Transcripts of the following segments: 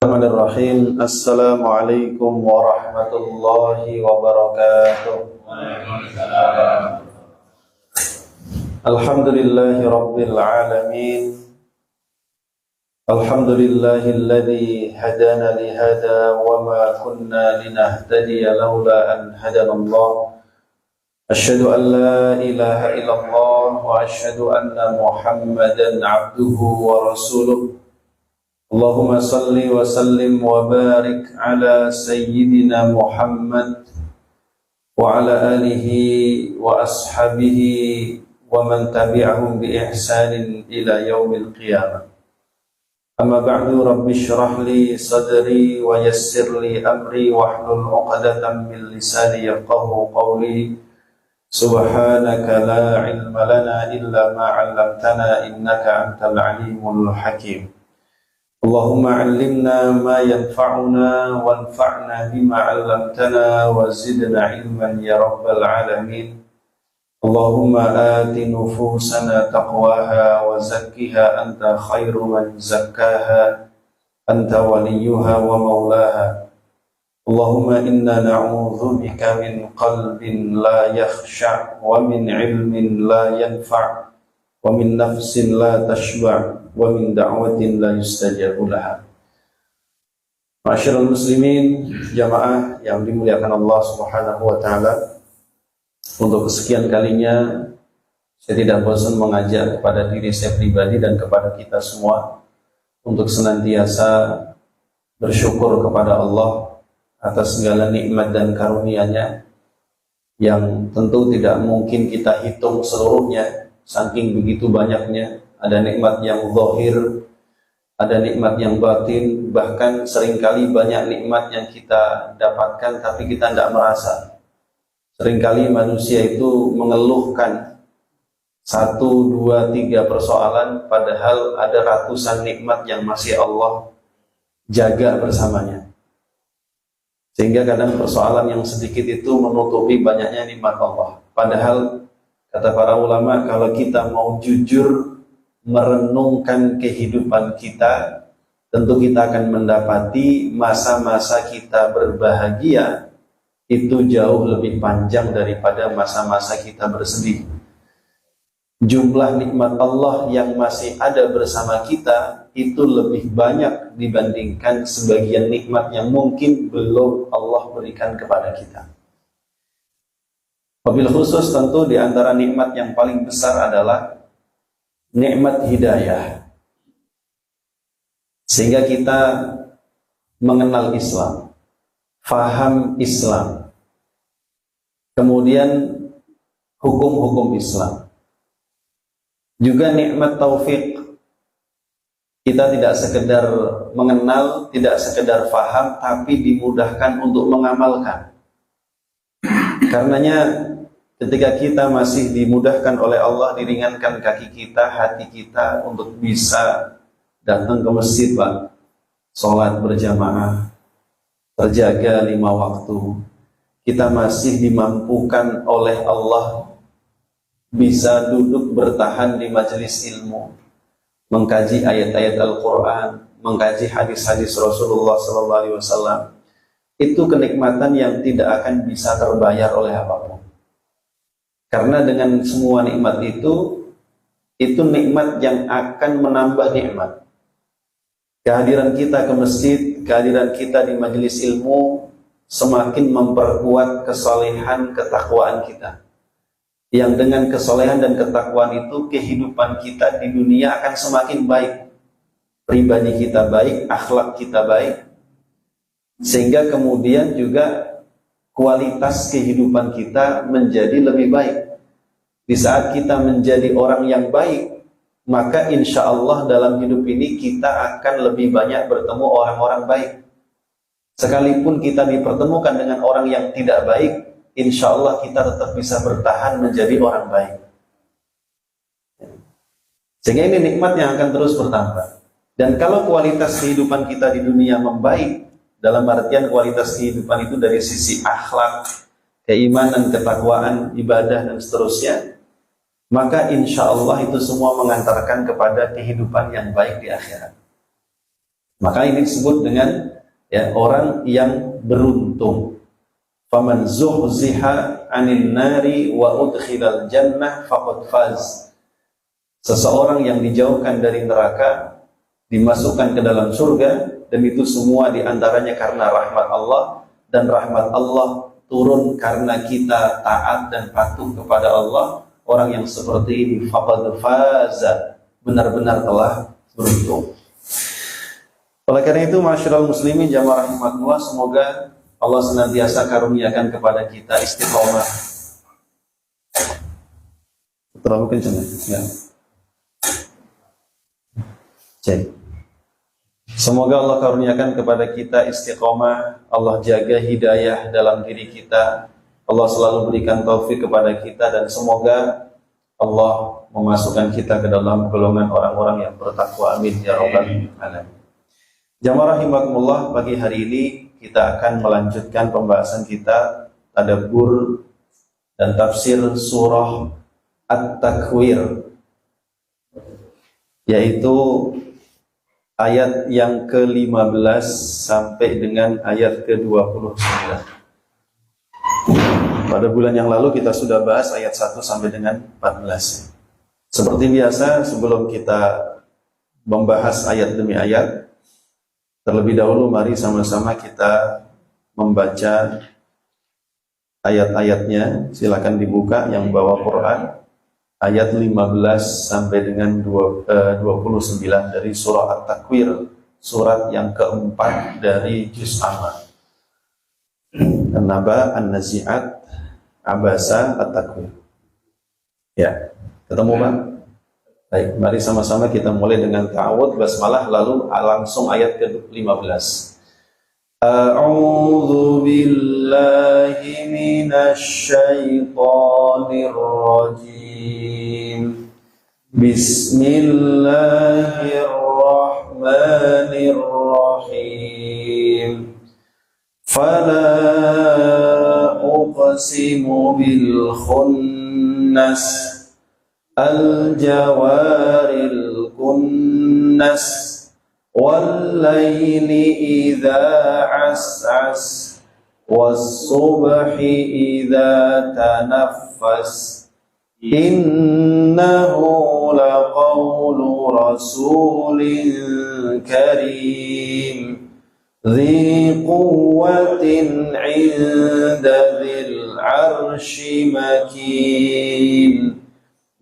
Bismillahirrahmanirrahim. Assalamualaikum warahmatullahi wabarakatuh. Alhamdulillahi rabbil alamin. Alhamdulillahilladzi hadana li hada wa ma kunna linahtadiya laula an hadana Allah. Asyhadu an la ilaha illallah wa asyhadu anna Muhammadan abduhu wa rasuluh. Allahumma salli wa sallim wa barik ala sayyidina Muhammad wa ala alihi wa ashabihi wa man tabi'ahum bi ihsanin ila yaumil qiyamah. Amma ba'du, rabbi shrah li sadri wa yassir li amri wahlul 'uqdatam min lisani yafqahu qawli. Subhanaka la ilma lana illa ma 'allamtana innaka antal alimul hakim. Allahumma 'allimna ma yanfa'una wanfa'na bima 'allamtana wa zidna 'ilman ya rabbal alamin. Allahumma ati nufusana taqwaha wa zakkiha anta khairu man zakkaha anta waliyuha wa maulaha. Allahumma inna na'udzu bika min qalbin la yakhsha' wa min 'ilmin la yanfa' wa min nafsin la tashba' wa min da'watin la yustajabu laha. Ma'asyiral muslimin, jamaah yang dimuliakan Allah Subhanahu wa taala, untuk kesekian kalinya saya tidak bosan mengajak kepada diri saya pribadi dan kepada kita semua untuk senantiasa bersyukur kepada Allah atas segala nikmat dan karunia-Nya yang tentu tidak mungkin kita hitung seluruhnya, saking begitu banyaknya. Ada nikmat yang zahir, ada nikmat yang batin, bahkan seringkali banyak nikmat yang kita dapatkan tapi kita tidak merasa. Seringkali manusia itu mengeluhkan 1, 2, 3 persoalan, padahal ada ratusan nikmat yang masih Allah jaga bersamanya. Sehingga kadang persoalan yang sedikit itu menutupi banyaknya nikmat Allah. Padahal kata para ulama, kalau kita mau jujur merenungkan kehidupan kita, tentu kita akan mendapati masa-masa kita berbahagia itu jauh lebih panjang daripada masa-masa kita bersedih. Jumlah nikmat Allah yang masih ada bersama kita itu lebih banyak dibandingkan sebagian nikmat yang mungkin belum Allah berikan kepada kita. Wabil khusus tentu di antara nikmat yang paling besar adalah nikmat hidayah, sehingga kita mengenal Islam, faham Islam, kemudian hukum-hukum Islam. Juga nikmat taufik, kita tidak sekedar mengenal, tidak sekedar faham, tapi dimudahkan untuk mengamalkan. Karenanya ketika kita masih dimudahkan oleh Allah, diringankan kaki kita, hati kita untuk bisa datang ke masjid, Pak, sholat berjamaah, terjaga 5 waktu, kita masih dimampukan oleh Allah bisa duduk bertahan di majelis ilmu, mengkaji ayat-ayat Al-Quran, mengkaji hadis-hadis Rasulullah SAW. Itu kenikmatan yang tidak akan bisa terbayar oleh apapun. Karena dengan semua nikmat itu nikmat yang akan menambah nikmat. Kehadiran kita ke masjid, kehadiran kita di majelis ilmu semakin memperkuat kesalehan, ketakwaan kita. Yang dengan kesalehan dan ketakwaan itu kehidupan kita di dunia akan semakin baik. Pribadi kita baik, akhlak kita baik. Sehingga kemudian juga kualitas kehidupan kita menjadi lebih baik. Di saat kita menjadi orang yang baik, maka insya Allah dalam hidup ini kita akan lebih banyak bertemu orang-orang baik. Sekalipun kita dipertemukan dengan orang yang tidak baik, insya Allah kita tetap bisa bertahan menjadi orang baik. Sehingga ini nikmat yang akan terus bertambah. Dan kalau kualitas kehidupan kita di dunia membaik, dalam artian kualitas kehidupan itu dari sisi akhlak, keimanan, ketakwaan, ibadah, dan seterusnya, maka insya Allah itu semua mengantarkan kepada kehidupan yang baik di akhirat. Maka ini disebut dengan orang yang beruntung. Faman zuhziha 'anil nari wa udkhilal jannah faqad faz. Seseorang yang dijauhkan dari neraka, dimasukkan ke dalam surga, dan itu semua diantaranya karena rahmat Allah, dan rahmat Allah turun karena kita taat dan patuh kepada Allah. Orang yang seperti ini faqad faza, benar-benar telah beruntung. Oleh karena itu, ma'asyiral muslimin jamaah rahimakumullah, semoga Allah senantiasa karuniakan kepada kita istiqomah. Terlalu kencang ya? Cek. Semoga Allah karuniakan kepada kita istiqomah, Allah jaga hidayah dalam diri kita, Allah selalu berikan taufik kepada kita, dan semoga Allah memasukkan kita ke dalam golongan orang-orang yang bertakwa. Amin ya rabbal alamin. Jamaah rahimakumullah, pagi hari ini kita akan melanjutkan pembahasan kita tadabbur dan tafsir surah At-Takwir, yaitu ayat yang ke-15 sampai dengan ayat ke-29. Pada bulan yang lalu kita sudah bahas ayat 1 sampai dengan 14. Seperti biasa, sebelum kita membahas ayat demi ayat, terlebih dahulu mari sama-sama kita membaca ayat-ayatnya. Silakan dibuka yang bawa Quran, ayat 15 sampai dengan 29 dari surah At-Takwir, surat yang keempat dari juz Amma. An-Naba, An-Nazi'at, Abasa, At-Takwir. Ya, ketemu Pak? Baik, mari sama-sama kita mulai dengan ta'awud, basmalah, lalu langsung ayat ke-15. A'udzu billahi minasy syaithanir rajim. Bismillahirrahmanirrahim. Fala uqsimu bil khunnas al-jawaril kunnas wal-layli idha as'as was-subhi idha tanaffas innahu laqawlu rasulin karim ذي قوة عند ذي العرش مكين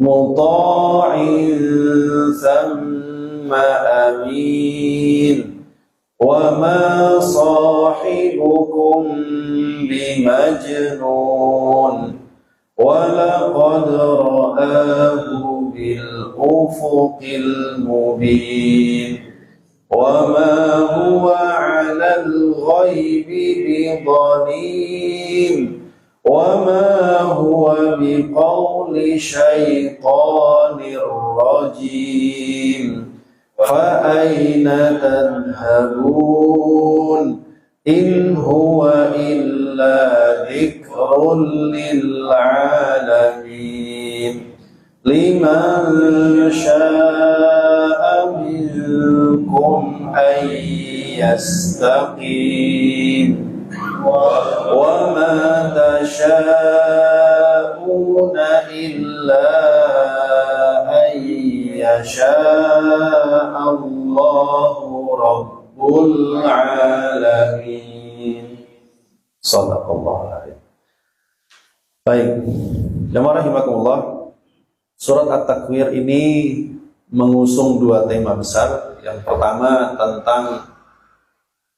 مطاع ثم أمين وما صاحبكم بمجنون ولقد رآه بالأفق المبين وما هو على الغيب بضنين وما هو بقول شيطان رجيم فأين تذهبون إن هو إلا ذكر للعالمين لمن شاء منكم أن يستقيم وما تشاءون إلا أن يشاء الله رب العالمين. Shadaqallahu alaihi. Baik, jamaah rahimakumullah, surat At-Takwir ini mengusung dua tema besar. Yang pertama tentang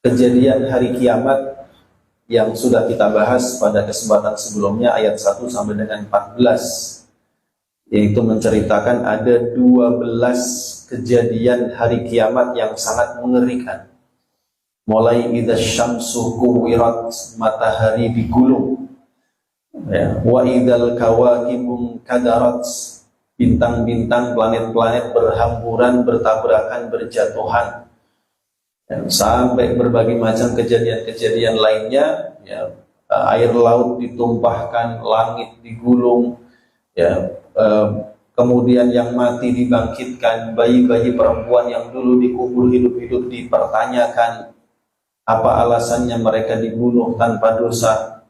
kejadian hari kiamat yang sudah kita bahas pada kesempatan sebelumnya, ayat 1 sampai dengan 14, yaitu menceritakan ada 12 kejadian hari kiamat yang sangat mengerikan. Mulai idza syamsu kuwirat, matahari digulung, ya, wa idzal kawakibum kadarat, bintang-bintang, planet-planet berhamburan, bertabrakan, berjatuhan, ya, sampai berbagai macam kejadian-kejadian lainnya, ya, air laut ditumpahkan, langit digulung, ya, kemudian yang mati dibangkitkan, bayi-bayi perempuan yang dulu dikubur hidup-hidup dipertanyakan apa alasannya mereka dibunuh tanpa dosa,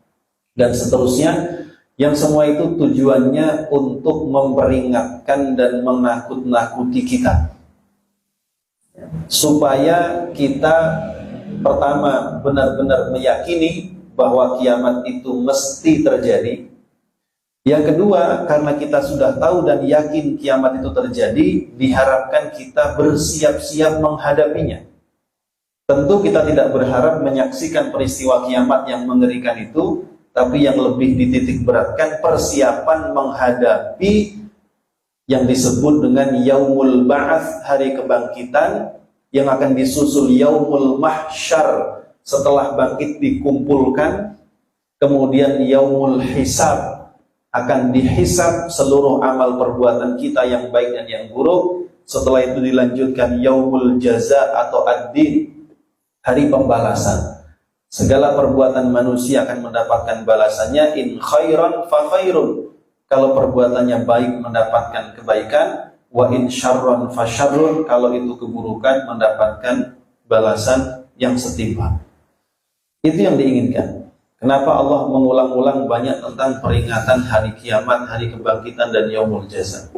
dan seterusnya. Yang semua itu tujuannya untuk memperingatkan dan menakut-nakuti kita, supaya kita pertama benar-benar meyakini bahwa kiamat itu mesti terjadi. Yang kedua, karena kita sudah tahu dan yakin kiamat itu terjadi, diharapkan kita bersiap-siap menghadapinya. Tentu kita tidak berharap menyaksikan peristiwa kiamat yang mengerikan itu, tapi yang lebih dititik beratkan persiapan menghadapi yang disebut dengan Yaumul Ba'ats, hari kebangkitan, yang akan disusul Yaumul Mahsyar, setelah bangkit dikumpulkan, kemudian Yaumul Hisab, akan dihisab seluruh amal perbuatan kita yang baik dan yang buruk. Setelah itu dilanjutkan Yaumul Jaza atau Ad-Din, hari pembalasan. Segala perbuatan manusia akan mendapatkan balasannya, in khairan fa khairun. Kalau perbuatannya baik mendapatkan kebaikan, wa in syarran fa syarrun. Kalau itu keburukan mendapatkan balasan yang setimpal. Itu yang diinginkan. Kenapa Allah mengulang-ulang banyak tentang peringatan hari kiamat, hari kebangkitan dan yaumul jaza?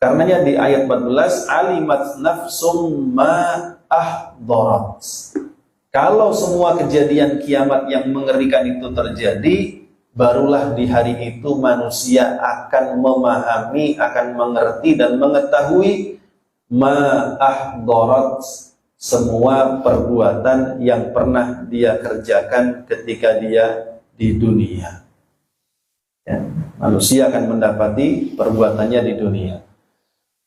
Karenanya di ayat 14, alimat nafsum ma ahdarat. Kalau semua kejadian kiamat yang mengerikan itu terjadi, barulah di hari itu manusia akan memahami, akan mengerti dan mengetahui ma'ahdarat, semua perbuatan yang pernah dia kerjakan ketika dia di dunia. Ya, manusia akan mendapati perbuatannya di dunia.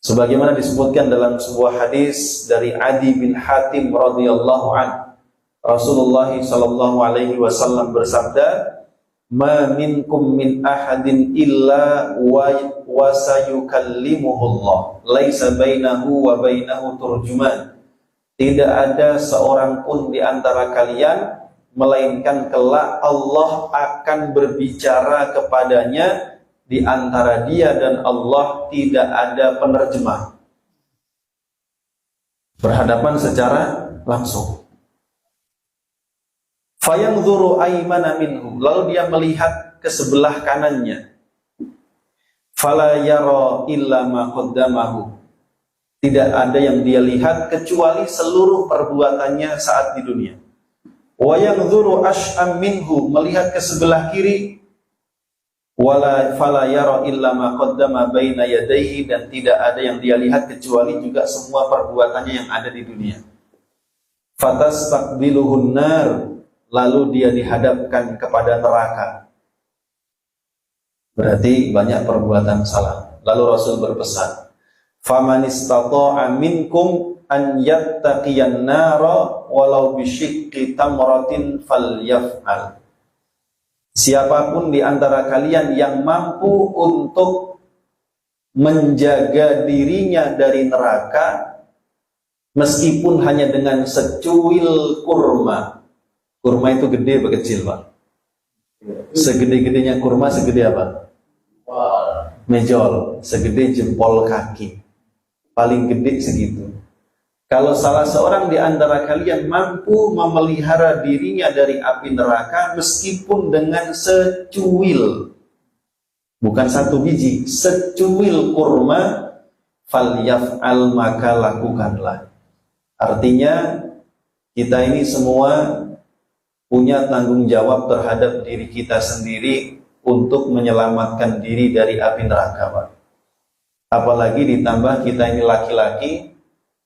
Sebagaimana disebutkan dalam sebuah hadis dari Adi bin Hatim radhiyallahu anhu, Rasulullah sallallahu alaihi wasallam bersabda, "Ma minkum min ahadin illa wa sayukallimuhullah, laisa bainahu wa bainahu turjuman." Tidak ada seorang pun di antara kalian melainkan kelak Allah akan berbicara kepadanya, di antara dia dan Allah tidak ada penerjemah. Berhadapan secara langsung. Fayanzuru aymana minhu, lalu dia melihat ke sebelah kanannya. Fala yara illa ma qaddamahu, tidak ada yang dia lihat kecuali seluruh perbuatannya saat di dunia. Wa yanzuru ash'am minhu, melihat ke sebelah kiri. Fala yara illa ma qaddama baina yadayhi, dan tidak ada yang dia lihat kecuali juga semua perbuatannya yang ada di dunia. Fatastaqbiluhun nar, lalu dia dihadapkan kepada neraka. Berarti banyak perbuatan salah. Lalu Rasul berpesan, "Faman istata'a minkum an yattaqiyan nara walau bisyiqqi tamratin falyaf'al." Siapapun di antara kalian yang mampu untuk menjaga dirinya dari neraka, meskipun hanya dengan secuil kurma. Kurma itu gede atau kecil, Pak? Segede-gedenya kurma, segede apa? Mejol, segede jempol kaki. Paling gede segitu. Kalau salah seorang di antara kalian mampu memelihara dirinya dari api neraka, meskipun dengan secuil, bukan satu biji, secuil kurma, falyaf'al, maka lakukanlah. Artinya, kita ini semua punya tanggung jawab terhadap diri kita sendiri untuk menyelamatkan diri dari api neraka, Pak. Apalagi ditambah kita ini laki-laki,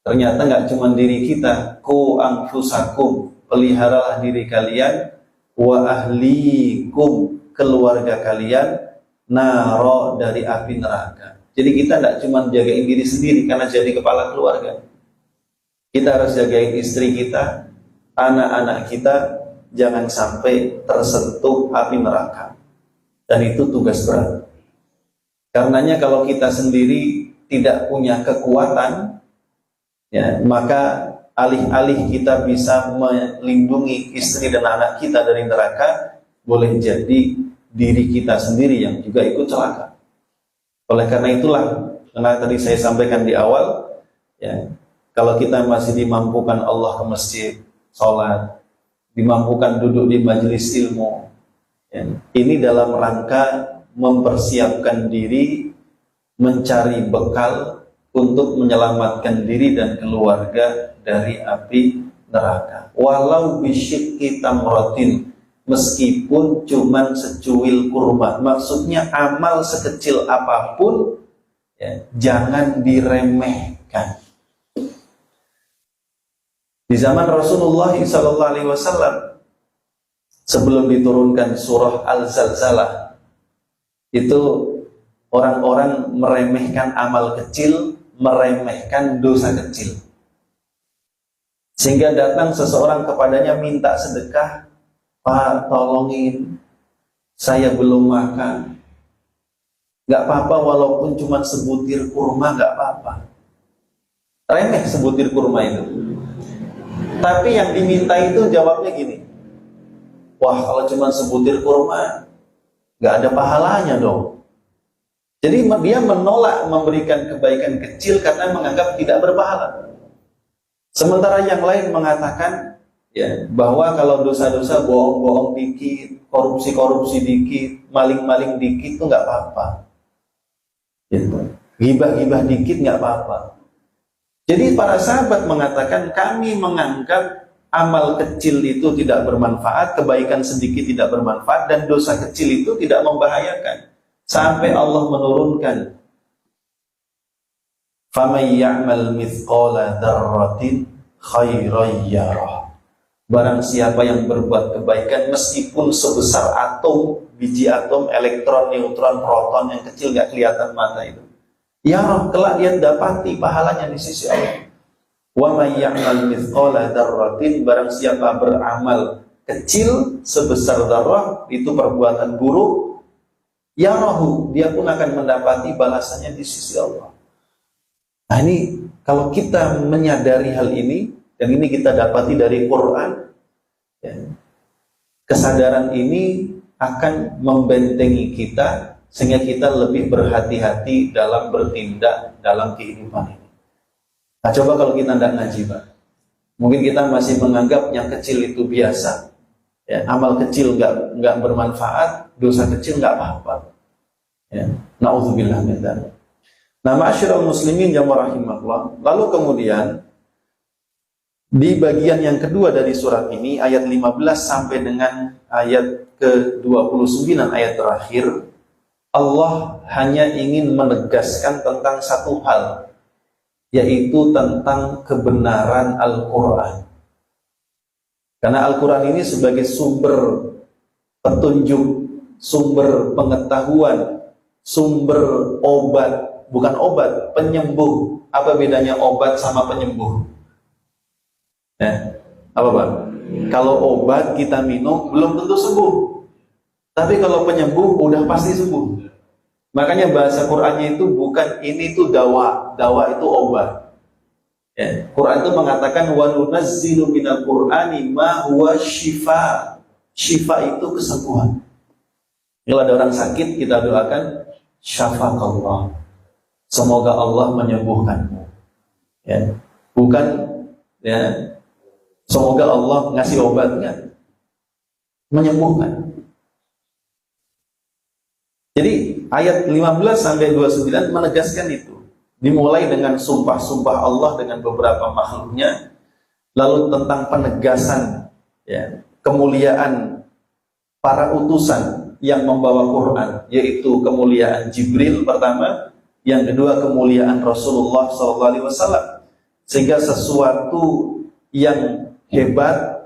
ternyata nggak cuma diri kita, ku anfusakum, peliharalah diri kalian, wa ahlikum, keluarga kalian, naro, dari api neraka. Jadi kita nggak cuma jagain diri sendiri karena jadi kepala keluarga. Kita harus jagain istri kita, anak-anak kita, jangan sampai tersentuh api neraka. Dan itu tugas berat. Karenanya kalau kita sendiri tidak punya kekuatan, ya, maka alih-alih kita bisa melindungi istri dan anak kita dari neraka, boleh jadi diri kita sendiri yang juga ikut celaka. Oleh karena itulah, karena tadi saya sampaikan di awal, ya, kalau kita masih dimampukan Allah ke masjid, sholat, dimampukan duduk di majelis ilmu, ya, ini dalam rangka mempersiapkan diri, mencari bekal untuk menyelamatkan diri dan keluarga dari api neraka. Walau bisyikki tamratin, meskipun cuman secuil kurma. Maksudnya amal sekecil apapun, ya, jangan diremehkan. Di zaman Rasulullah SAW, sebelum diturunkan surah Al-Zalzalah, itu orang-orang meremehkan amal kecil, meremehkan dosa kecil. Sehingga datang seseorang kepadanya minta sedekah, "Pak, tolongin, saya belum makan." Gak apa-apa, walaupun cuma sebutir kurma, gak apa-apa. Remeh sebutir kurma itu. Tapi yang diminta itu jawabnya gini, "Wah, kalau cuma sebutir kurma, gak ada pahalanya dong." Jadi dia menolak memberikan kebaikan kecil karena menganggap tidak berpahala. Sementara yang lain mengatakan, ya, bahwa kalau dosa-dosa bohong-bohong dikit, korupsi-korupsi dikit, maling-maling dikit itu nggak apa-apa. Gitu. Gibah-gibah dikit nggak apa-apa. Jadi para sahabat mengatakan, kami menganggap amal kecil itu tidak bermanfaat, kebaikan sedikit tidak bermanfaat, dan dosa kecil itu tidak membahayakan. Sampai Allah menurunkan, "Faman ya'mal mithqala dzarratin khairan yarah." Barang siapa yang berbuat kebaikan meskipun sebesar atom, biji atom, elektron, neutron, proton yang kecil gak kelihatan mata itu, ya Roh, kelak dia dapati pahalanya di sisi Allah. Wa may ya'mal mithqala dzarratin, barang siapa beramal kecil sebesar dzarrah, itu perbuatan buruk, ya Roh, dia pun akan mendapati balasannya di sisi Allah. Nah, ini kalau kita menyadari hal ini, dan ini kita dapati dari Quran, ya, kesadaran ini akan membentengi kita sehingga kita lebih berhati-hati dalam bertindak dalam kehidupan ini. Nah, coba kalau kita tidak ngaji, Pak, mungkin kita masih menganggap yang kecil itu biasa, ya, amal kecil nggak bermanfaat, dosa kecil nggak apa-apa. Ya, na'udzubillah min dzalik. Nah, ma'asyiral muslimin yang rahimakumullah. Lalu kemudian di bagian yang kedua dari surat ini, ayat 15 sampai dengan ayat ke-29, ayat terakhir, Allah hanya ingin menegaskan tentang satu hal, yaitu tentang kebenaran Al-Quran. Karena Al-Quran ini sebagai sumber petunjuk, sumber pengetahuan, sumber obat, bukan obat, penyembuh. Apa bedanya obat sama penyembuh? Apa Pak? Kalau obat kita minum belum tentu sembuh, tapi kalau penyembuh udah pasti sembuh. Makanya bahasa Qur'annya itu bukan ini tuh dawa, dawa itu obat. Ya, Quran itu mengatakan wa nunazzilu minal Qur'ani ma huwa syifa. Syifa itu kesembuhan. Kalau ada orang sakit, kita doakan syafaqallah, semoga Allah menyembuhkanmu. Ya, bukan, ya, semoga Allah ngasih obatnya, menyembuhkan. Jadi ayat 15 sampai 29 menegaskan itu. Dimulai dengan sumpah-sumpah Allah dengan beberapa makhluknya, lalu tentang penegasan, ya, kemuliaan para utusan yang membawa Quran, yaitu kemuliaan Jibril pertama, yang kedua kemuliaan Rasulullah SAW, sehingga sesuatu yang hebat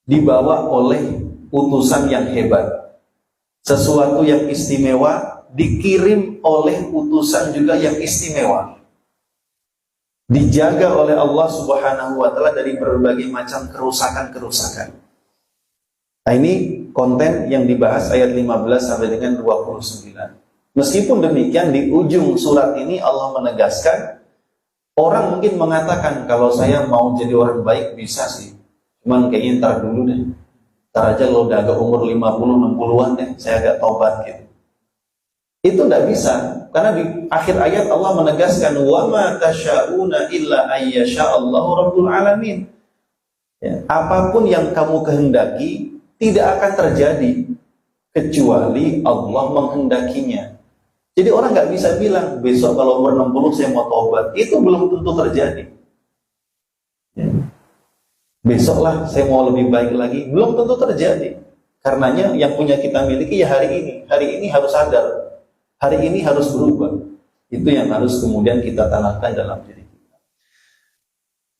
dibawa oleh utusan yang hebat. Sesuatu yang istimewa dikirim oleh utusan juga yang istimewa. Dijaga oleh Allah Subhanahu wa Ta'ala dari berbagai macam kerusakan-kerusakan. Nah, ini konten yang dibahas ayat 15 sampai dengan 29. Meskipun demikian, di ujung surat ini Allah menegaskan, orang mungkin mengatakan, kalau saya mau jadi orang baik bisa sih, cuman kayaknya ntar dulu deh. Ntar aja lo udah agak umur 50-60an deh, saya agak tobat gitu. Itu tidak bisa. Karena di akhir ayat Allah menegaskan wa ma tasyauna illa ayyasha'allahu rabbul alamin. Ya, apapun yang kamu kehendaki tidak akan terjadi kecuali Allah menghendakinya. Jadi orang nggak bisa bilang besok kalau umur 60 saya mau taubat, itu belum tentu terjadi. Ya. Besoklah saya mau lebih baik lagi, belum tentu terjadi. Karenanya yang punya kita miliki ya hari ini harus sadar, hari ini harus berubah. Itu yang harus kemudian kita tanamkan dalam diri kita.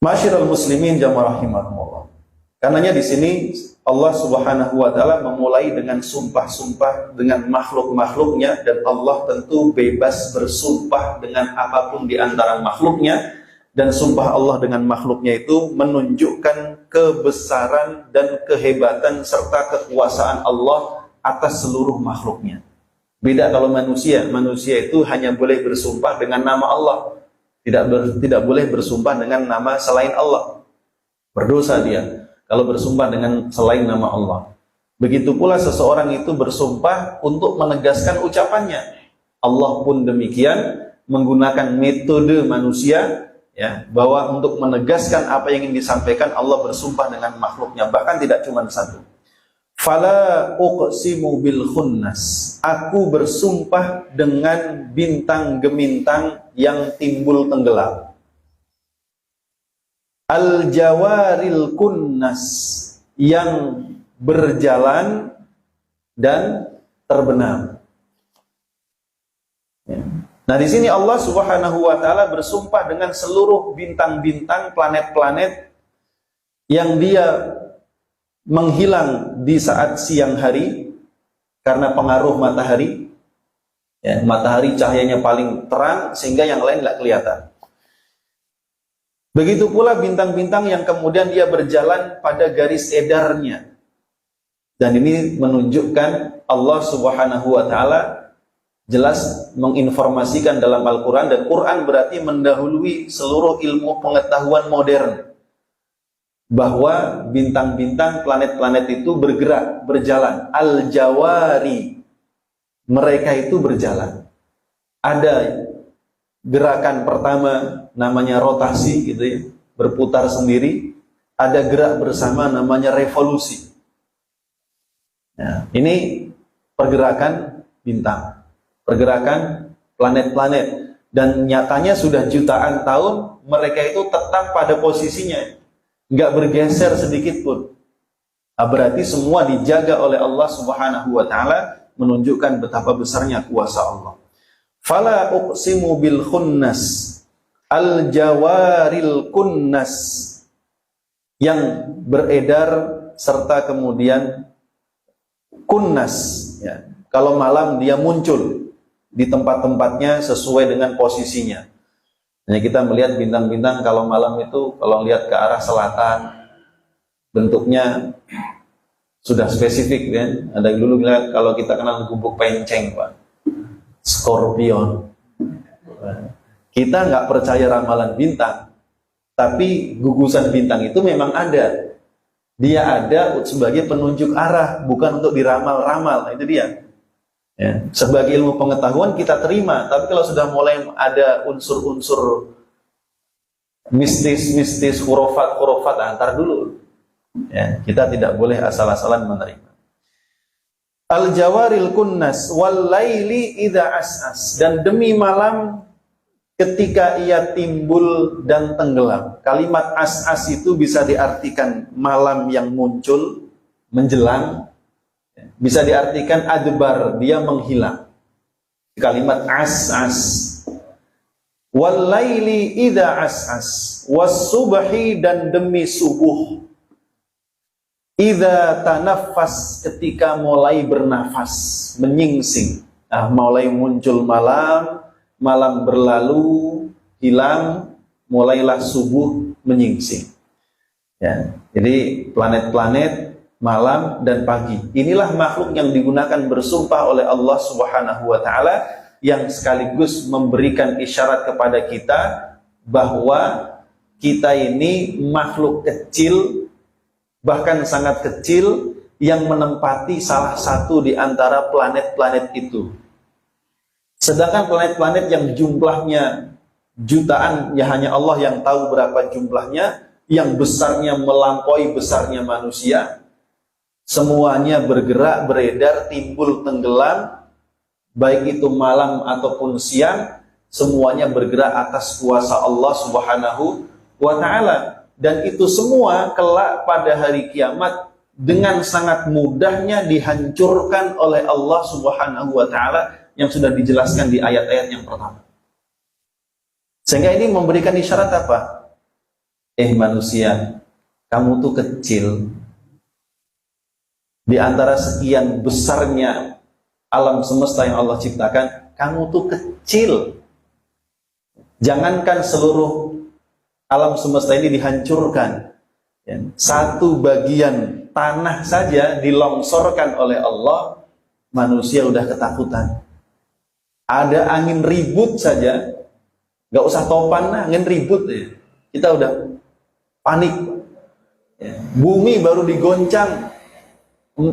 Ma'asyiral muslimin jamaah rahimakumullah. Karenanya di sini Allah Subhanahu wa taala memulai dengan sumpah-sumpah dengan makhluk-makhluknya, dan Allah tentu bebas bersumpah dengan apapun di antara makhluknya, dan sumpah Allah dengan makhluknya itu menunjukkan kebesaran dan kehebatan serta kekuasaan Allah atas seluruh makhluknya. Beda kalau manusia itu hanya boleh bersumpah dengan nama Allah, tidak boleh bersumpah dengan nama selain Allah. Berdosa dia kalau bersumpah dengan selain nama Allah. Begitu pula seseorang itu bersumpah untuk menegaskan ucapannya. Allah pun demikian menggunakan metode manusia, ya, bahwa untuk menegaskan apa yang ingin disampaikan Allah bersumpah dengan makhluknya, bahkan tidak cuma satu. Fala uqsimu bil khunnas. Aku bersumpah dengan bintang gemintang yang timbul tenggelam. Al-jawaril kunnas, yang berjalan dan terbenam. Ya. Nah, di sini Allah Subhanahu wa taala bersumpah dengan seluruh bintang-bintang, planet-planet yang dia menghilang di saat siang hari karena pengaruh matahari. Ya, matahari cahayanya paling terang sehingga yang lain nggak kelihatan. Begitu pula bintang-bintang yang kemudian dia berjalan pada garis edarnya. Dan ini menunjukkan Allah Subhanahu wa taala jelas menginformasikan dalam Al-Quran, dan Quran berarti mendahului seluruh ilmu pengetahuan modern, bahwa bintang-bintang, planet-planet itu bergerak, berjalan. Al-jawari, mereka itu berjalan. Ada gerakan pertama namanya rotasi, gitu ya, berputar sendiri. Ada gerak bersama namanya revolusi. Nah, ini pergerakan bintang, pergerakan planet-planet, dan nyatanya sudah jutaan tahun mereka itu tetap pada posisinya, nggak bergeser sedikit pun. Nah, berarti semua dijaga oleh Allah Subhanahu wa taala, menunjukkan betapa besarnya kuasa Allah. Fala uqsimu bil khunnas, al jawaril kunnas, yang beredar serta kemudian kunnas, ya. Kalau malam dia muncul di tempat-tempatnya sesuai dengan posisinya. Hanya kita melihat bintang-bintang kalau malam itu, kalau lihat ke arah selatan, bentuknya sudah spesifik, kan? Ada yang dulu lihat, kalau kita kenal gubuk penceng, Pak, Scorpion. Kita nggak percaya ramalan bintang, tapi gugusan bintang itu memang ada. Dia ada sebagai penunjuk arah, bukan untuk diramal-ramal. Nah, itu dia. Ya. Sebagai ilmu pengetahuan kita terima, tapi kalau sudah mulai ada unsur-unsur mistis, hurufat, antar dulu. Ya, kita tidak boleh asal-asalan menerima. Al-jawaril kunnas wal laili idza as'as, dan demi malam ketika ia timbul dan tenggelam. Kalimat as'as itu bisa diartikan malam yang muncul, menjelang. Bisa diartikan adbar, dia menghilang. Kalimat as'as. Wal laili idza as'as, was subhi, dan demi subuh. Idza tanaffas, ketika mulai bernafas, menyingsing. Nah, mulai muncul malam, malam berlalu, hilang, mulailah subuh menyingsing. Ya, jadi planet-planet, malam dan pagi. Inilah makhluk yang digunakan bersumpah oleh Allah Subhanahu wa taala, yang sekaligus memberikan isyarat kepada kita bahwa kita ini makhluk kecil, bahkan sangat kecil, yang menempati salah satu di antara planet-planet itu. Sedangkan planet-planet yang jumlahnya jutaan, ya hanya Allah yang tahu berapa jumlahnya, yang besarnya melampaui besarnya manusia, semuanya bergerak, beredar, timbul, tenggelam, baik itu malam ataupun siang, semuanya bergerak atas kuasa Allah Subhanahu wa Ta'ala. Dan itu semua kelak pada hari kiamat dengan sangat mudahnya dihancurkan oleh Allah Subhanahu wa Ta'ala, yang sudah dijelaskan di ayat-ayat yang pertama. Sehingga ini memberikan isyarat apa? Manusia, kamu tuh kecil di antara sekian besarnya alam semesta yang Allah ciptakan. Kamu tuh kecil. Jangankan seluruh alam semesta ini dihancurkan, satu bagian tanah saja dilongsorkan oleh Allah, manusia udah ketakutan. Ada angin ribut saja, gak usah topan, angin ribut ya, kita udah panik. Bumi baru digoncang 4,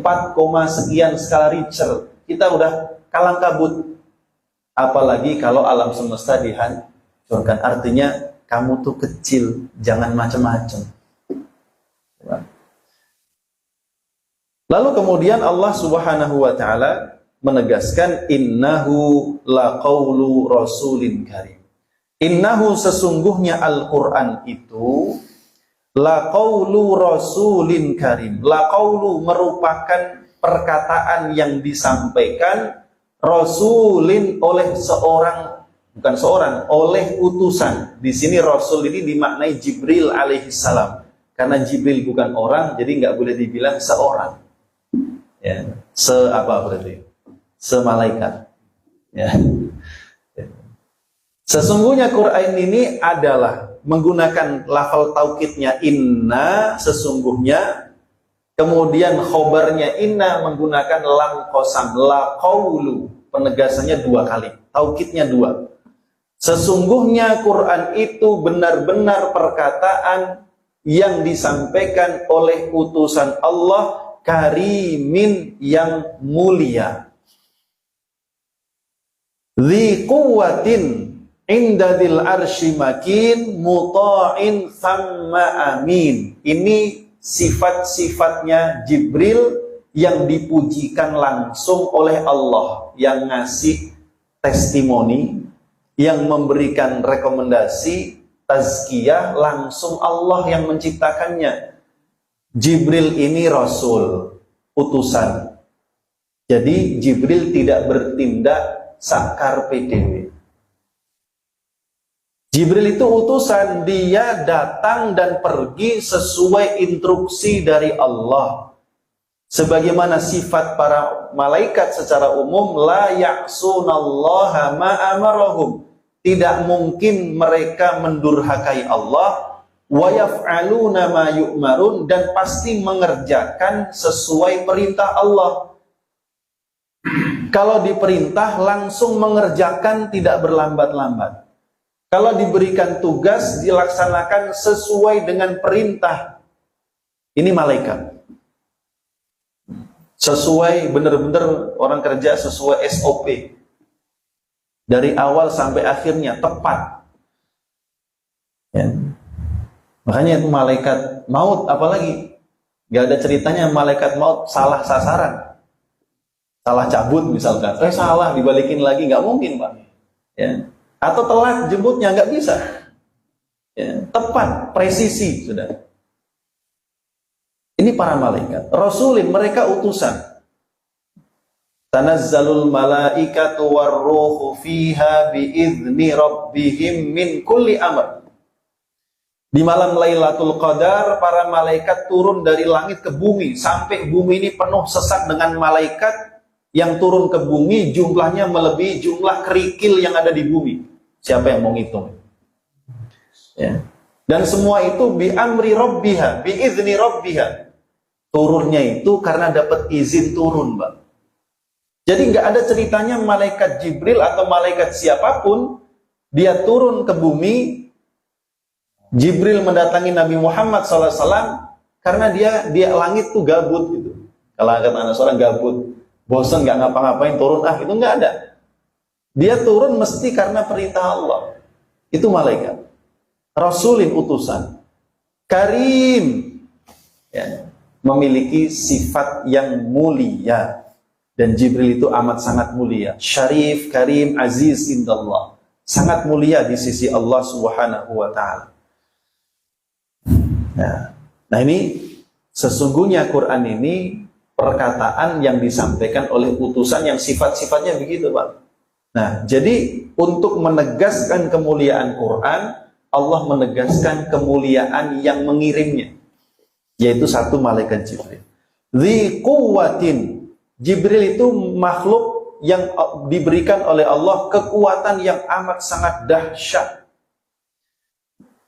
sekian skala Richter, kita udah kalang kabut. Apalagi kalau alam semesta dihancurkan. Artinya kamu tuh kecil, jangan macam-macam. Lalu kemudian Allah Subhanahu wa Ta'ala menegaskan, innahu laqaulu rasulin karim. Innahu, sesungguhnya Al-Quran itu, laqaulu rasulin karim. Laqaulu merupakan perkataan yang disampaikan rasulin oleh seorang, bukan seorang, oleh utusan. Di sini rasul ini dimaknai Jibril alaihissalam. Karena Jibril bukan orang, jadi nggak boleh dibilang seorang. Ya, apa berarti? Semalaikat. Ya. Sesungguhnya Quran ini adalah menggunakan lafal taukidnya inna, sesungguhnya, kemudian khobarnya inna menggunakan lam qasam, la qaulu, penegasannya 2 kali, taukidnya 2. Sesungguhnya Quran itu benar-benar perkataan yang disampaikan oleh utusan Allah, karimin, yang mulia. Dzi quwwatin inda dzil arsy makin, muta'in thamma amin. Ini sifat-sifatnya Jibril yang dipujikan langsung oleh Allah, yang ngasih testimoni, yang memberikan rekomendasi, tazkiyah, langsung Allah yang menciptakannya. Jibril ini Rasul, utusan. Jadi Jibril tidak bertindak sakar PDW. Jibril itu utusan, dia datang dan pergi sesuai instruksi dari Allah. Sebagaimana sifat para malaikat secara umum, la ya'sunallaha ma amarahum. Tidak mungkin mereka mendurhakai Allah, wa yaf'aluna ma yu'marun, dan pasti mengerjakan sesuai perintah Allah. Kalau diperintah langsung mengerjakan, tidak berlambat-lambat. Kalau diberikan tugas dilaksanakan sesuai dengan perintah. Ini malaikat. Sesuai, benar-benar orang kerja sesuai SOP. Dari awal sampai akhirnya tepat. Ya. Makanya itu malaikat maut, apalagi gak ada ceritanya malaikat maut salah sasaran, salah cabut misalkan, salah dibalikin lagi, nggak mungkin Pak. Ya. Atau telat jemputnya, nggak bisa. Ya. Tepat, presisi sudah. Ini para malaikat. Rasulin, mereka utusan. Tanazzalul malaikatu warruhu fiha biizni rabbihim min kulli amr. Di malam Lailatul Qadar, para malaikat turun dari langit ke bumi, sampai bumi ini penuh sesak dengan malaikat yang turun ke bumi, jumlahnya melebihi jumlah kerikil yang ada di bumi. Siapa yang mau ngitung? Ya. Dan semua itu bi amri rabbiha, bi izni rabbiha. Turunnya itu karena dapat izin turun, Mbak. Jadi nggak ada ceritanya malaikat Jibril atau malaikat siapapun dia turun ke bumi. Jibril mendatangi Nabi Muhammad SAW karena dia langit tuh gabut gitu. Kalau kata anak seorang gabut, bosan nggak ngapa-ngapain, turun itu nggak ada. Dia turun mesti karena perintah Allah. Itu malaikat. Rasulin, utusan. Karim, ya, memiliki sifat yang mulia. Dan Jibril itu amat sangat mulia. Syarif, karim, aziz indallah. Sangat mulia di sisi Allah Subhanahu wa ta'ala. Nah ini sesungguhnya Quran ini perkataan yang disampaikan oleh utusan yang sifat-sifatnya begitu, Pak. Nah, jadi untuk menegaskan kemuliaan Quran, Allah menegaskan kemuliaan yang mengirimnya, yaitu satu malaikat Jibril. Dzi quwwatin. Jibril itu makhluk yang diberikan oleh Allah kekuatan yang amat sangat dahsyat.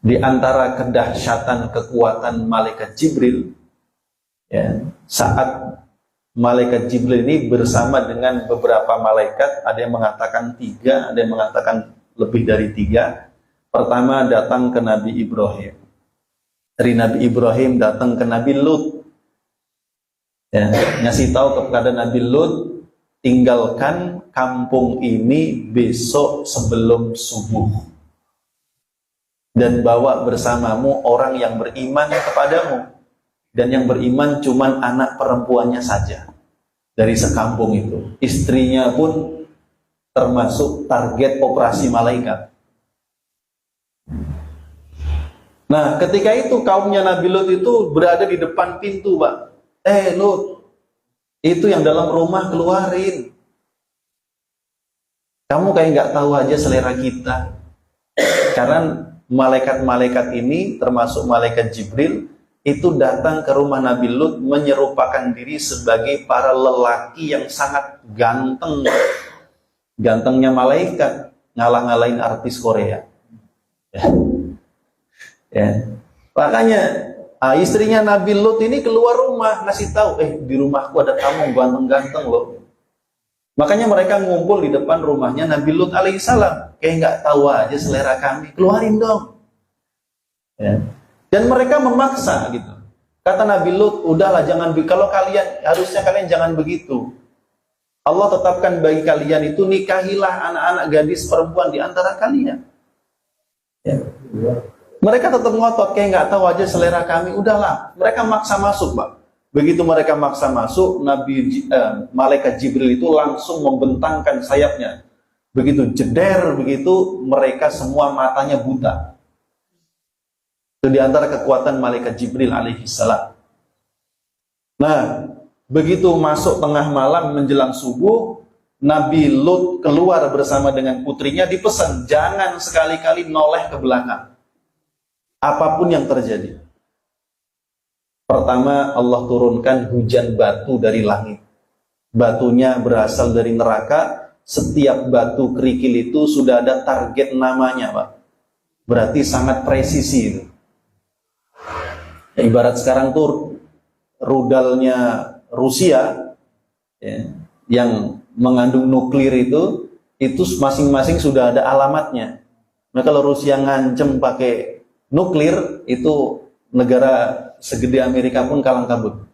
Di antara kedahsyatan kekuatan malaikat Jibril, ya, saat malaikat Jibril ini bersama dengan beberapa malaikat, ada yang mengatakan 3, ada yang mengatakan lebih dari 3. Pertama datang ke Nabi Ibrahim. Dari Nabi Ibrahim datang ke Nabi Lut. Ya, ngasih tahu kepada Nabi Lut, tinggalkan kampung ini besok sebelum subuh. Dan bawa bersamamu orang yang beriman kepadamu. Dan yang beriman cuman anak perempuannya saja. Dari sekampung itu. Istrinya pun termasuk target operasi malaikat. Nah, ketika itu kaumnya Nabi Lut itu berada di depan pintu, Pak. Lut, itu yang dalam rumah keluarin. Kamu kayak nggak tahu aja selera kita. Karena malaikat-malaikat ini, termasuk malaikat Jibril, itu datang ke rumah Nabi Lut menyerupakan diri sebagai para lelaki yang sangat ganteng. Gantengnya malaikat, ngalah-ngalahin artis Korea. Ya. Makanya istrinya Nabi Lut ini keluar rumah, ngasih tahu, di rumahku ada tamu ganteng-ganteng loh. Makanya mereka ngumpul di depan rumahnya Nabi Lut alaihissalam. Kayak nggak tahu aja selera kami, keluarin dong. Ya. Dan mereka memaksa gitu. Kata Nabi Lut, udahlah jangan, kalau harusnya kalian jangan begitu. Allah tetapkan bagi kalian itu nikahilah anak-anak gadis perempuan di antara kalian. Ya. Mereka tetap ngotot, kayak nggak tahu aja selera kami. Udahlah, mereka maksa masuk, Pak. Begitu mereka maksa masuk, malaikat Jibril itu langsung membentangkan sayapnya. Begitu jeder, begitu mereka semua matanya buta. Itu diantara kekuatan malaikat Jibril alaihissalam. Nah, begitu masuk tengah malam menjelang subuh, Nabi Lut keluar bersama dengan putrinya, dipesan jangan sekali-kali noleh ke belakang. Apapun yang terjadi. Pertama, Allah turunkan hujan batu dari langit. Batunya berasal dari neraka. Setiap batu kerikil itu sudah ada target namanya, Pak. Berarti sangat presisi itu. Ya, ibarat sekarang tuh rudalnya Rusia, ya, yang mengandung nuklir itu masing-masing sudah ada alamatnya. Nah, kalau Rusia ngancem pakai nuklir, itu negara segede Amerika pun kalang kabut.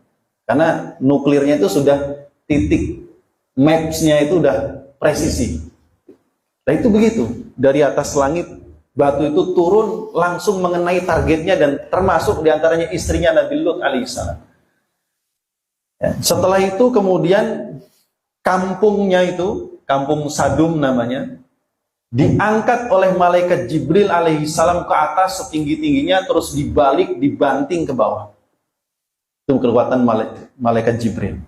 Karena nuklirnya itu sudah titik maps-nya itu udah presisi. Nah itu begitu, dari atas langit batu itu turun langsung mengenai targetnya dan termasuk diantaranya istrinya Nabi Lut alaihissalam. Ya, setelah itu kemudian kampungnya itu, kampung Sadum namanya, diangkat oleh malaikat Jibril alaihissalam ke atas setinggi-tingginya, terus dibalik, dibanting ke bawah. Itu kekuatan malaikat Jibril.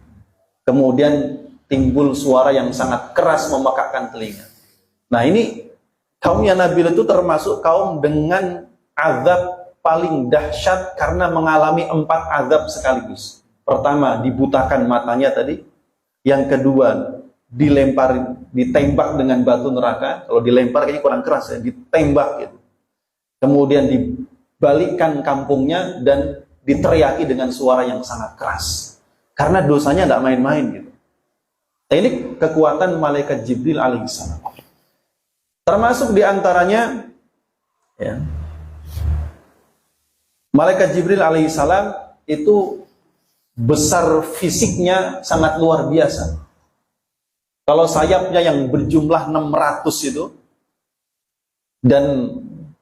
Kemudian timbul suara yang sangat keras memekakkan telinga. Nah ini kaumnya Nabi itu termasuk kaum dengan azab paling dahsyat karena mengalami 4 azab sekaligus. Pertama, dibutakan matanya tadi. Yang kedua, ditembak dengan batu neraka. Kalau dilempar kayaknya kurang keras ya, ditembak gitu. Kemudian dibalikkan kampungnya dan diteriaki dengan suara yang sangat keras. Karena dosanya tidak main-main gitu. Nah, ini kekuatan malaikat Jibril alaihissalam. Termasuk diantaranya, ya, malaikat Jibril alaihissalam itu besar fisiknya sangat luar biasa. Kalau sayapnya yang berjumlah 600 itu, dan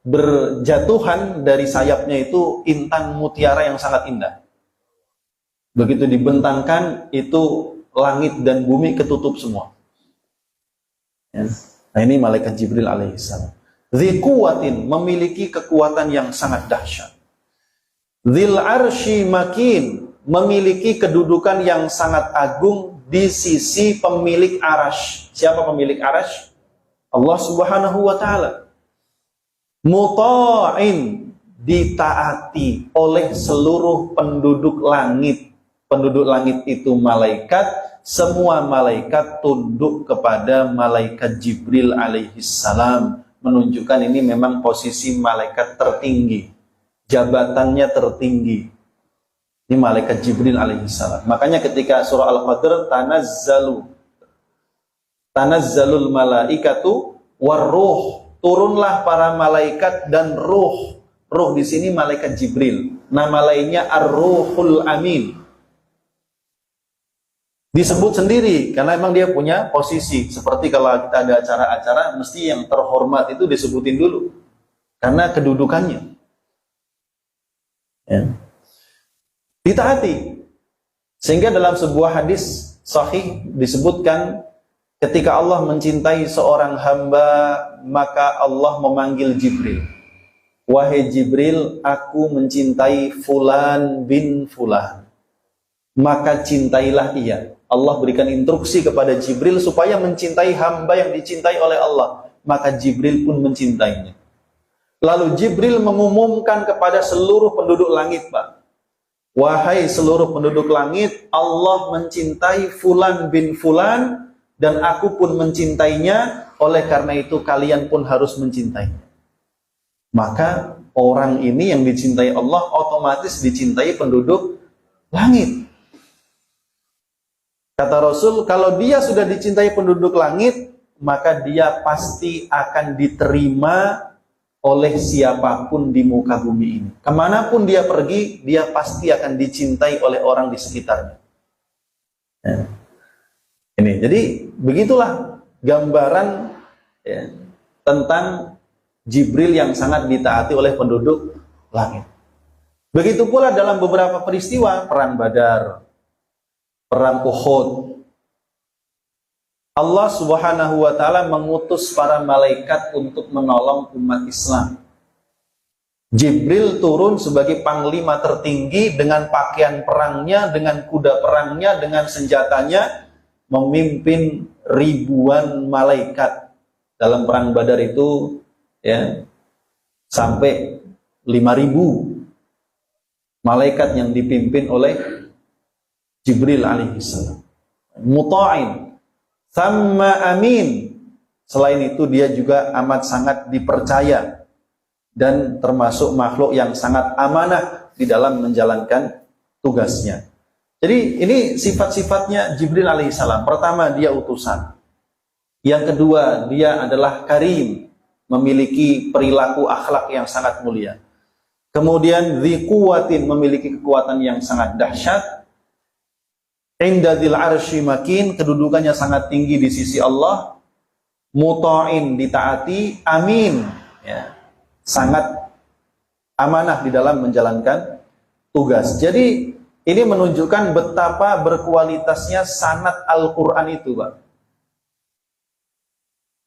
berjatuhan dari sayapnya itu intan mutiara yang sangat indah. Begitu dibentangkan, itu langit dan bumi ketutup semua. Ya. Nah, ini malaikat Jibril alaihissalam. Dzi quwwatin, memiliki kekuatan yang sangat dahsyat. Dzil arsy makin, memiliki kedudukan yang sangat agung di sisi pemilik arasy. Siapa pemilik arasy? Allah Subhanahu wa taala. Muta'in, ditaati oleh seluruh penduduk langit. Penduduk langit itu malaikat, semua malaikat tunduk kepada malaikat Jibril alaihissalam, menunjukkan ini memang posisi malaikat tertinggi, jabatannya tertinggi. Ini malaikat Jibril alaihissalam. Makanya ketika surah Al-Qadr, tanazzalul malaikatu warruh, turunlah para malaikat dan ruh. Ruh di sini malaikat Jibril. Nama lainnya Ar-Ruhul Amin. Disebut sendiri karena memang dia punya posisi. Seperti kalau kita ada acara-acara, mesti yang terhormat itu disebutin dulu karena kedudukannya. Ya. Ditaati. Sehingga dalam sebuah hadis sahih disebutkan, ketika Allah mencintai seorang hamba, maka Allah memanggil Jibril. Wahai Jibril, aku mencintai Fulan bin Fulan. Maka cintailah ia. Allah berikan instruksi kepada Jibril supaya mencintai hamba yang dicintai oleh Allah. Maka Jibril pun mencintainya. Lalu Jibril mengumumkan kepada seluruh penduduk langit, Pak. Wahai seluruh penduduk langit, Allah mencintai Fulan bin Fulan, dan aku pun mencintainya, oleh karena itu kalian pun harus mencintainya. Maka orang ini yang dicintai Allah otomatis dicintai penduduk langit. Kata Rasul, kalau dia sudah dicintai penduduk langit, maka dia pasti akan diterima oleh siapapun di muka bumi ini. Kemanapun dia pergi, dia pasti akan dicintai oleh orang di sekitarnya. Ya. Ini, jadi begitulah gambaran ya, tentang Jibril yang sangat ditaati oleh penduduk langit. Begitu pula dalam beberapa peristiwa, perang Badar, perang Uhud, Allah Subhanahu wa ta'ala mengutus para malaikat untuk menolong umat Islam. Jibril turun sebagai panglima tertinggi dengan pakaian perangnya, dengan kuda perangnya, dengan senjatanya, memimpin ribuan malaikat. Dalam perang Badar itu ya sampai 5.000 malaikat yang dipimpin oleh Jibril alaihissalam. Muta'in, sama amin. Selain itu dia juga amat sangat dipercaya dan termasuk makhluk yang sangat amanah di dalam menjalankan tugasnya. Jadi ini sifat-sifatnya Jibril alaihissalam. Pertama, dia utusan. Yang kedua, dia adalah karim, memiliki perilaku akhlak yang sangat mulia. Kemudian dzi quwwatin, memiliki kekuatan yang sangat dahsyat. Inda dzil arsy makin, kedudukannya sangat tinggi di sisi Allah. Muta'in, ditaati. Amin, ya, sangat amanah di dalam menjalankan tugas. Jadi ini menunjukkan betapa berkualitasnya sanad Al-Quran itu, Pak.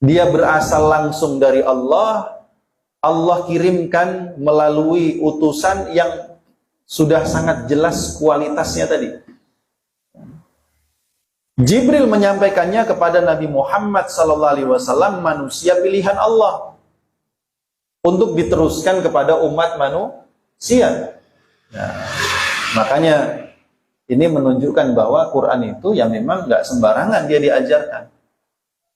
Dia berasal langsung dari Allah. Allah kirimkan melalui utusan yang sudah sangat jelas kualitasnya tadi. Jibril menyampaikannya kepada Nabi Muhammad SAW, manusia pilihan Allah, untuk diteruskan kepada umat manusia. Nah, makanya ini menunjukkan bahwa Quran itu ya memang nggak sembarangan dia diajarkan.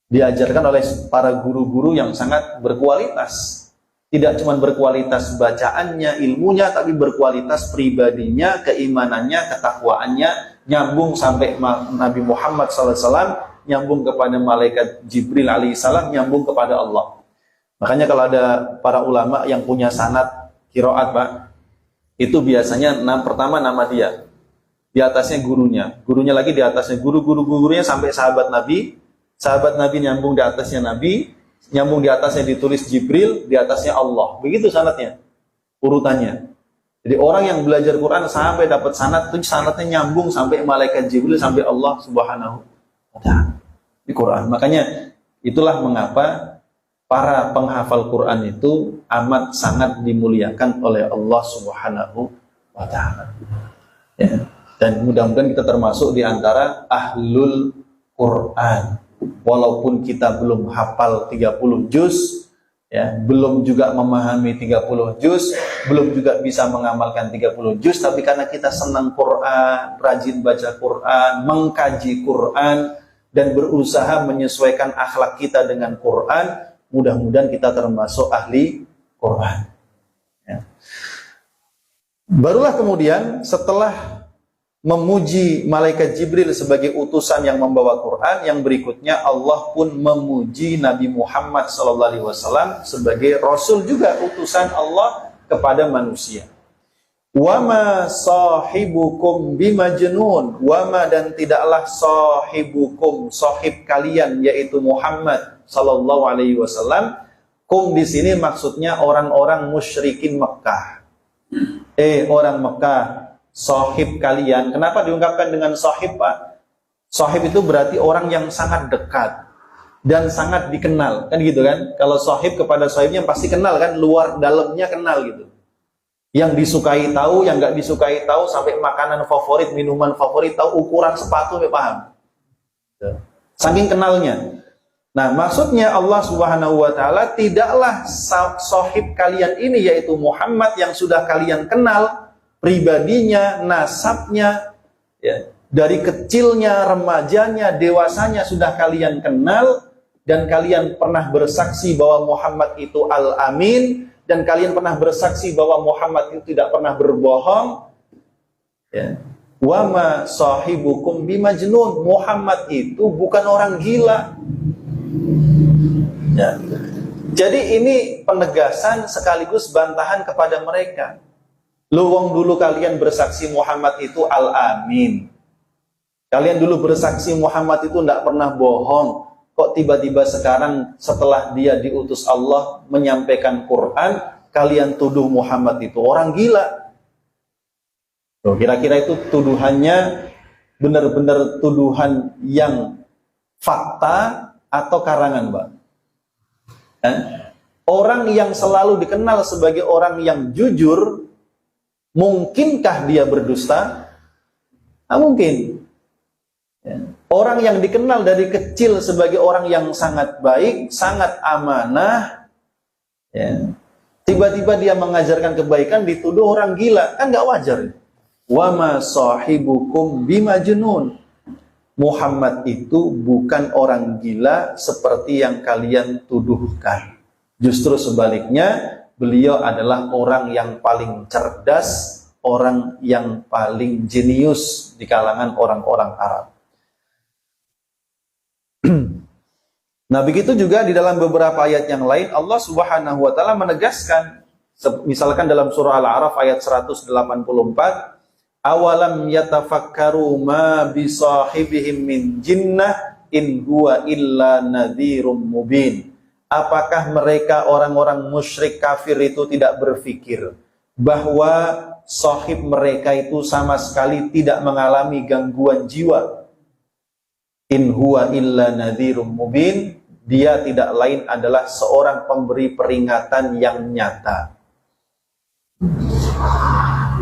Diajarkan oleh para guru-guru yang sangat berkualitas. Tidak cuma berkualitas bacaannya, ilmunya, tapi berkualitas pribadinya, keimanannya, ketakwaannya, nyambung sampai Nabi Muhammad SAW, nyambung kepada malaikat Jibril alaihissalam, nyambung kepada Allah. Makanya kalau ada para ulama yang punya sanad qiraat, Pak, itu biasanya pertama nama dia, di atasnya gurunya lagi di atasnya gurunya sampai sahabat Nabi, sahabat Nabi nyambung di atasnya Nabi, nyambung di atasnya ditulis Jibril, di atasnya Allah. Begitu sanadnya, urutannya. Jadi orang yang belajar Quran sampai dapat sanad, itu sanadnya nyambung sampai malaikat Jibril, sampai Allah Subhanahu wa Ta'ala di Quran. Makanya itulah mengapa para penghafal Quran itu amat sangat dimuliakan oleh Allah Subhanahu wa Ta'ala. Ya. Dan mudah-mudahan kita termasuk di antara ahlul Quran. Walaupun kita belum hafal 30 juz, ya, belum juga memahami 30 juz, belum juga bisa mengamalkan 30 juz, tapi karena kita senang Quran, rajin baca Quran, mengkaji Quran, dan berusaha menyesuaikan akhlak kita dengan Quran, mudah-mudahan kita termasuk ahli Quran. Ya. Barulah kemudian setelah memuji malaikat Jibril sebagai utusan yang membawa Quran, yang berikutnya Allah pun memuji Nabi Muhammad SAW sebagai Rasul juga, utusan Allah kepada manusia. Wama sahibukum bimajnun, wama dan tidaklah sahibukum, sahib kalian yaitu Muhammad SAW. Kum di sini maksudnya orang-orang musyrikin Mekah. Orang Mekah, sahib kalian. Kenapa diungkapkan dengan sahib, Pak? Sahib itu berarti orang yang sangat dekat dan sangat dikenal, kan gitu kan? Kalau sahib kepada sahibnya pasti kenal kan, luar dalamnya kenal gitu. Yang disukai tahu, yang nggak disukai tahu, sampai makanan favorit, minuman favorit tahu, ukuran sepatu paham. Saking kenalnya. Nah, maksudnya Allah Subhanahu wa Ta'ala, tidaklah sahib kalian ini yaitu Muhammad yang sudah kalian kenal pribadinya, nasabnya, ya, dari kecilnya, remajanya, dewasanya sudah kalian kenal, dan kalian pernah bersaksi bahwa Muhammad itu Al-Amin, dan kalian pernah bersaksi bahwa Muhammad itu tidak pernah berbohong. Ya. Wa ma sahibukum bimajnun, Muhammad itu bukan orang gila. Ya. Jadi ini penegasan sekaligus bantahan kepada mereka. Luwung dulu kalian bersaksi Muhammad itu Al-Amin. Kalian dulu bersaksi Muhammad itu tidak pernah bohong. Kok tiba-tiba sekarang setelah dia diutus Allah menyampaikan Quran, kalian tuduh Muhammad itu orang gila. Kira-kira itu tuduhannya benar-benar tuduhan yang fakta atau karangan, Mbak? Orang yang selalu dikenal sebagai orang yang jujur, mungkinkah dia berdusta? Nah, mungkin. Ya. Orang yang dikenal dari kecil sebagai orang yang sangat baik, sangat amanah, ya, tiba-tiba dia mengajarkan kebaikan, dituduh orang gila, kan nggak wajar. Wa ma sahibukum bimajnun, Muhammad itu bukan orang gila seperti yang kalian tuduhkan. Justru sebaliknya, beliau adalah orang yang paling cerdas, orang yang paling jenius di kalangan orang-orang Arab. Nah, begitu juga di dalam beberapa ayat yang lain, Allah Subhanahu wa Ta'ala menegaskan, misalkan dalam surah Al-A'raf ayat 184, awalam yatafakkaru ma bisahibihim min jinnah in huwa illa nadhirum mubin. Apakah mereka orang-orang musyrik kafir itu tidak berpikir bahwa sahib mereka itu sama sekali tidak mengalami gangguan jiwa? In huwa illa nadhirum mubin, dia tidak lain adalah seorang pemberi peringatan yang nyata.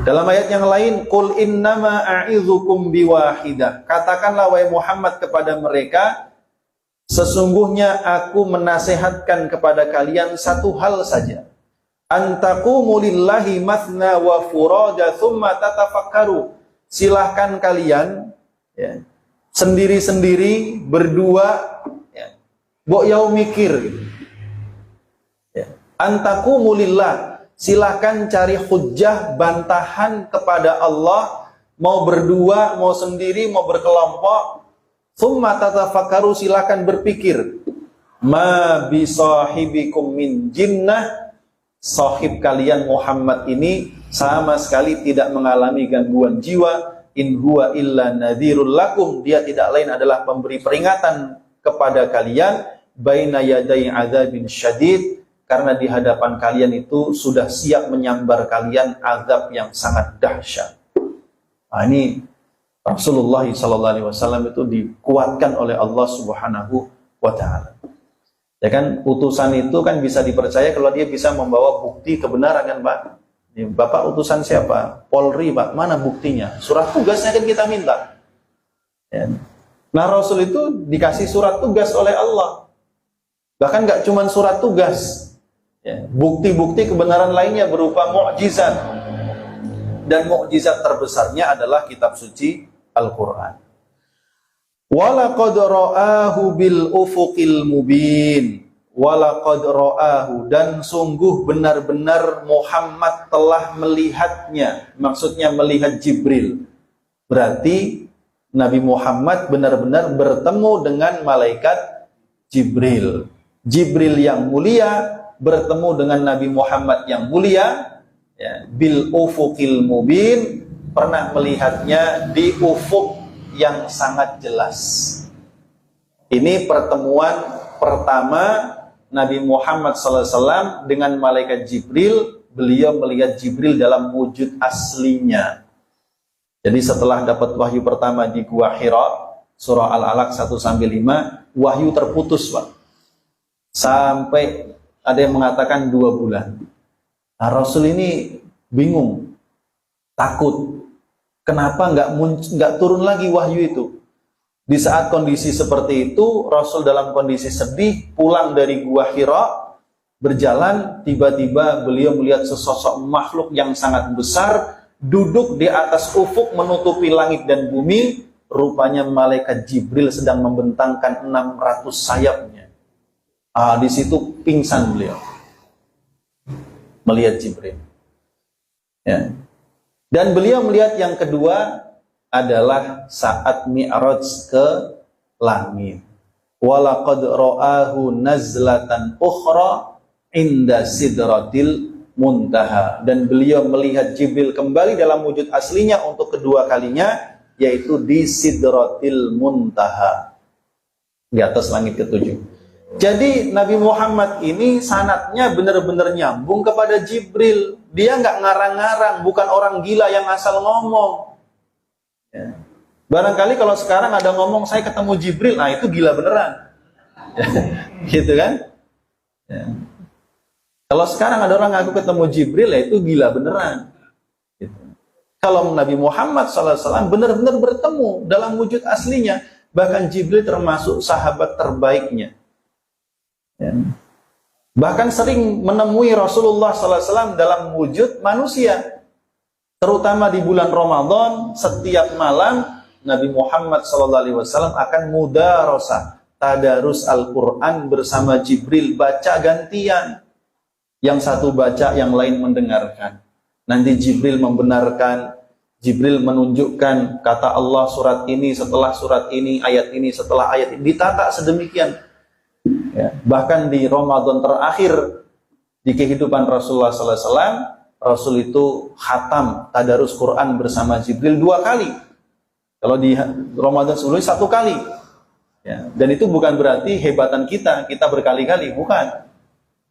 Dalam ayat yang lain, qul innama a'idzukum biwahidah, katakanlah wahai Muhammad kepada mereka, sesungguhnya aku menasehatkan kepada kalian satu hal saja. Antaqumu lillahi mathna wa furada thumma tatafakkaru. Silahkan kalian, ya, sendiri-sendiri, berdua, ya, mbok yau mikir gitu. Ya. Antaqumu lillah, silahkan cari hujjah, bantahan kepada Allah, mau berdua, mau sendiri, mau berkelompok. Tsumma tatafakkaru, silakan berpikir. Ma bisahibikum min jinnah, sahib kalian Muhammad ini sama sekali tidak mengalami gangguan jiwa. In huwa illa nadhirul lakum, dia tidak lain adalah pemberi peringatan kepada kalian baina yaday adzabin syadid, karena di hadapan kalian itu sudah siap menyambar kalian azab yang sangat dahsyat. Nah, ini Rasulullah SAW itu dikuatkan oleh Allah Subhanahu wa Ta'ala. Ya kan, utusan itu kan bisa dipercaya kalau dia bisa membawa bukti kebenaran, kan Pak? Bapak utusan siapa? Polri, Pak. Mana buktinya? Surat tugasnya kan kita minta. Ya. Nah, Rasul itu dikasih surat tugas oleh Allah. Bahkan nggak cuma surat tugas. Ya. Bukti-bukti kebenaran lainnya berupa mukjizat. Dan mukjizat terbesarnya adalah kitab suci Al-Quran. Walaqad ra'ahu bil ufuqil mubin. Walaqad ra'ahu, dan sungguh benar-benar Muhammad telah melihatnya. Maksudnya melihat Jibril. Berarti Nabi Muhammad benar-benar bertemu dengan malaikat Jibril. Jibril yang mulia bertemu dengan Nabi Muhammad yang mulia, ya, bil ufuqil mubin, pernah melihatnya di ufuk yang sangat jelas. Ini pertemuan pertama Nabi Muhammad SAW dengan malaikat Jibril. Beliau melihat Jibril dalam wujud aslinya. Jadi setelah dapat wahyu pertama di Gua Hira, surah Al-Alaq 1-5, wahyu terputus, Pak. Sampai ada yang mengatakan 2 bulan. Nah, Rasul ini bingung, takut. Kenapa nggak turun lagi wahyu itu? Di saat kondisi seperti itu, Rasul dalam kondisi sedih, pulang dari Gua Hira, berjalan, tiba-tiba beliau melihat sesosok makhluk yang sangat besar, duduk di atas ufuk menutupi langit dan bumi. Rupanya malaikat Jibril sedang membentangkan 600 sayapnya. Di situ pingsan beliau melihat Jibril. Ya. Dan beliau melihat yang kedua adalah saat Mi'raj ke langit. Walaqad ra'ahu nazlatan ukhra inda sidratil muntaha. Dan beliau melihat Jibril kembali dalam wujud aslinya untuk kedua kalinya, yaitu di sidratil muntaha, di atas langit ke-7. Jadi Nabi Muhammad ini sanadnya benar-benar nyambung kepada Jibril. Dia nggak ngarang-ngarang, bukan orang gila yang asal ngomong. Ya. Barangkali kalau sekarang ada ngomong saya ketemu Jibril, nah itu gila beneran. Gitu kan? Ya. Kalau sekarang ada orang ngaku ketemu Jibril, ya itu gila beneran. Gitu. Kalau Nabi Muhammad SAW benar-benar bertemu dalam wujud aslinya, bahkan Jibril termasuk sahabat terbaiknya. Ya. Bahkan sering menemui Rasulullah SAW dalam wujud manusia. Terutama di bulan Ramadan, setiap malam Nabi Muhammad SAW akan mudarosah, tadarus Al-Quran bersama Jibril, baca gantian. Yang satu baca, yang lain mendengarkan. Nanti Jibril membenarkan, Jibril menunjukkan kata Allah surat ini setelah surat ini, ayat ini setelah ayat ini, ditata sedemikian. Ya. Bahkan di Ramadan terakhir di kehidupan Rasulullah SAW, Rasul itu khatam tadarus Quran bersama Jibril 2 kali. Kalau di Ramadan sebelumnya 1 kali. Ya. Dan itu bukan berarti hebatan kita berkali-kali, bukan.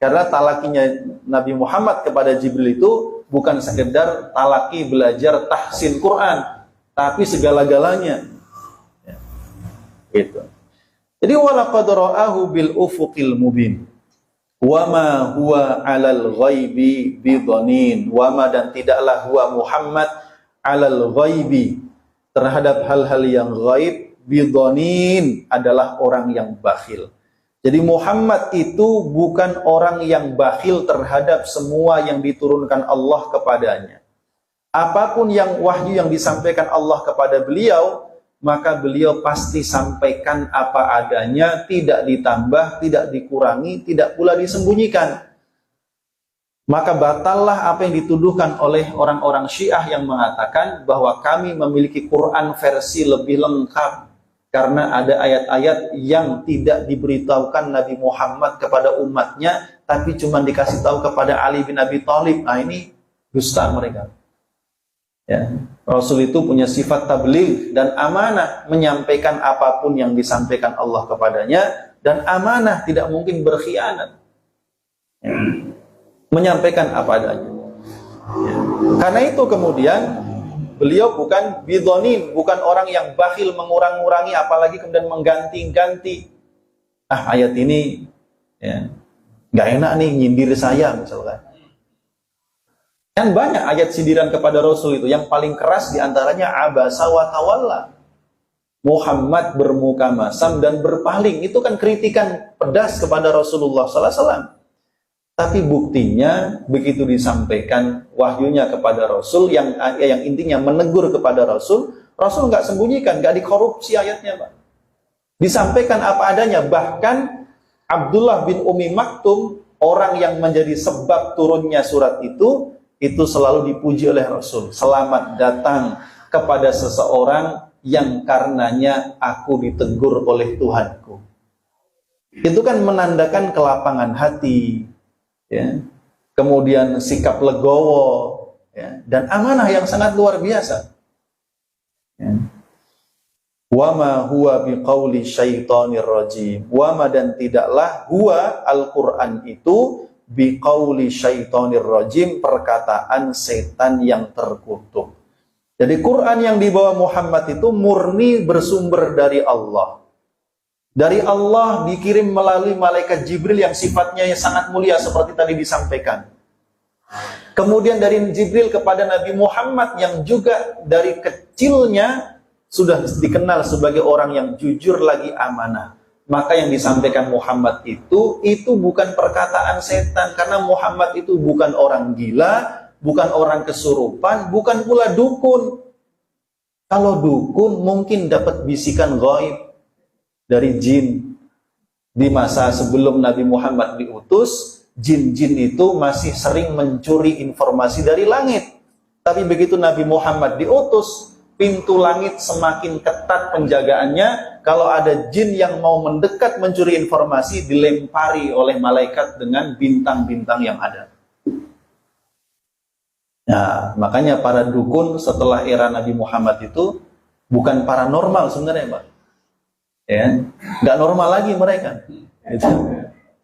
Karena talakinya Nabi Muhammad kepada Jibril itu bukan sekedar talaki belajar tahsin Quran, tapi segala-galanya. Ya. Gitu. Jadi walaqad ra'ahu bil ufuqil mubin. Wama huwa 'alal ghaibi bidhanin. Wama, dan tidaklah huwa Muhammad 'alal ghaibi, terhadap hal-hal yang ghaib, bidhanin, adalah orang yang bakhil. Jadi Muhammad itu bukan orang yang bakhil terhadap semua yang diturunkan Allah kepadanya. Apapun yang wahyu yang disampaikan Allah kepada beliau, maka beliau pasti sampaikan apa adanya, tidak ditambah, tidak dikurangi, tidak pula disembunyikan. Maka batallah apa yang dituduhkan oleh orang-orang Syiah yang mengatakan bahwa kami memiliki Quran versi lebih lengkap karena ada ayat-ayat yang tidak diberitahukan Nabi Muhammad kepada umatnya, tapi cuma dikasih tahu kepada Ali bin Abi Thalib. Nah, ini dusta mereka. Ya, Rasul itu punya sifat tabligh dan amanah, menyampaikan apapun yang disampaikan Allah kepadanya, dan amanah, tidak mungkin berkhianat. Ya, menyampaikan apa adanya. Ya. Karena itu kemudian beliau bukan bidhonin, bukan orang yang bakhil mengurang-urangi, apalagi kemudian mengganti-ganti. Ayat ini ya, nggak enak nih, nyindir saya misalkan. Kan banyak ayat sindiran kepada Rasul itu. Yang paling keras diantaranya abasa wa tawalla. Muhammad bermuka masam dan berpaling. Itu kan kritikan pedas kepada Rasulullah SAW. Tapi buktinya begitu disampaikan wahyunya kepada Rasul, yang intinya menegur kepada Rasul, Rasul nggak sembunyikan, nggak dikorupsi ayatnya, Pak. Disampaikan apa adanya. Bahkan Abdullah bin Umi Maktum, orang yang menjadi sebab turunnya surat itu selalu dipuji oleh Rasul. Selamat datang kepada seseorang yang karenanya aku ditegur oleh Tuhanku. Itu kan menandakan kelapangan hati, ya. Kemudian sikap legowo, ya, dan amanah yang sangat luar biasa. Ya. Wama huwa biqauli syaitonir rajim. Wama, dan tidaklah huwa Al-Quran itu biqauli syaitonir rajim, perkataan setan yang terkutuk. Jadi Quran yang dibawa Muhammad itu murni bersumber dari Allah. Dari Allah, dikirim melalui malaikat Jibril yang sifatnya sangat mulia seperti tadi disampaikan. Kemudian dari Jibril kepada Nabi Muhammad yang juga dari kecilnya sudah dikenal sebagai orang yang jujur lagi amanah. Maka yang disampaikan Muhammad itu bukan perkataan setan, karena Muhammad itu bukan orang gila, bukan orang kesurupan, bukan pula dukun. Kalau dukun mungkin dapat bisikan gaib dari jin. Di masa sebelum Nabi Muhammad diutus, jin-jin itu masih sering mencuri informasi dari langit. Tapi begitu Nabi Muhammad diutus, pintu langit semakin ketat penjagaannya. Kalau ada jin yang mau mendekat mencuri informasi, dilempari oleh malaikat dengan bintang-bintang yang ada. Nah, makanya para dukun setelah era Nabi Muhammad itu bukan paranormal sebenarnya, Pak. Ya, nggak normal lagi mereka. Gitu.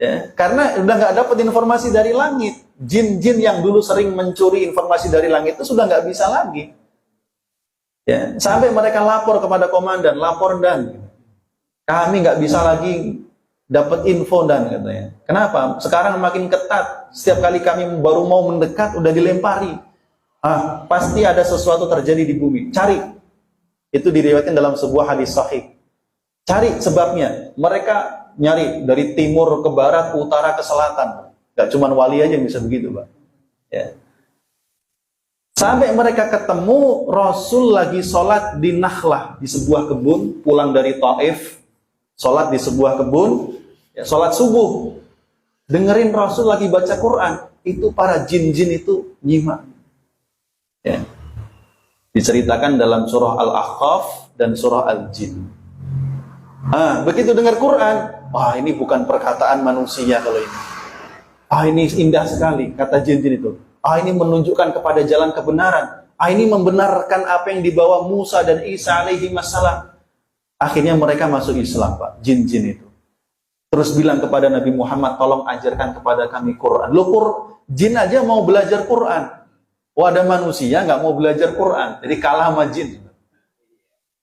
Ya, karena udah nggak dapat informasi dari langit. Jin-jin yang dulu sering mencuri informasi dari langit itu sudah nggak bisa lagi. Ya, sampai mereka lapor kepada komandan, lapor dan kami nggak bisa lagi dapat info dan katanya. Kenapa? Sekarang makin ketat. Setiap kali kami baru mau mendekat udah dilempari. Pasti ada sesuatu terjadi di bumi. Cari. Itu diriwayatkan dalam sebuah hadis sahih. Cari sebabnya. Mereka nyari dari timur ke barat, ke utara ke selatan. Gak cuma wali aja yang bisa begitu, Pak. Ya. Sampai mereka ketemu Rasul lagi sholat di Nakhlah, di sebuah kebun, pulang dari Taif, sholat di sebuah kebun, ya, sholat subuh. Dengerin Rasul lagi baca Quran. Itu para jin-jin itu nyimak. Ya. Diceritakan dalam surah Al-Ahqaf dan surah Al-Jin. Begitu dengar Quran, ini bukan perkataan manusia kalau ini. Ini indah sekali, kata jin-jin itu. Ini menunjukkan kepada jalan kebenaran. Ini membenarkan apa yang dibawa Musa dan Isa alaihi wassalam. Akhirnya mereka masuk Islam, Pak, jin-jin itu. Terus bilang kepada Nabi Muhammad, tolong ajarkan kepada kami Quran. Jin aja mau belajar Quran. Ada manusia nggak mau belajar Quran, jadi kalah sama jin.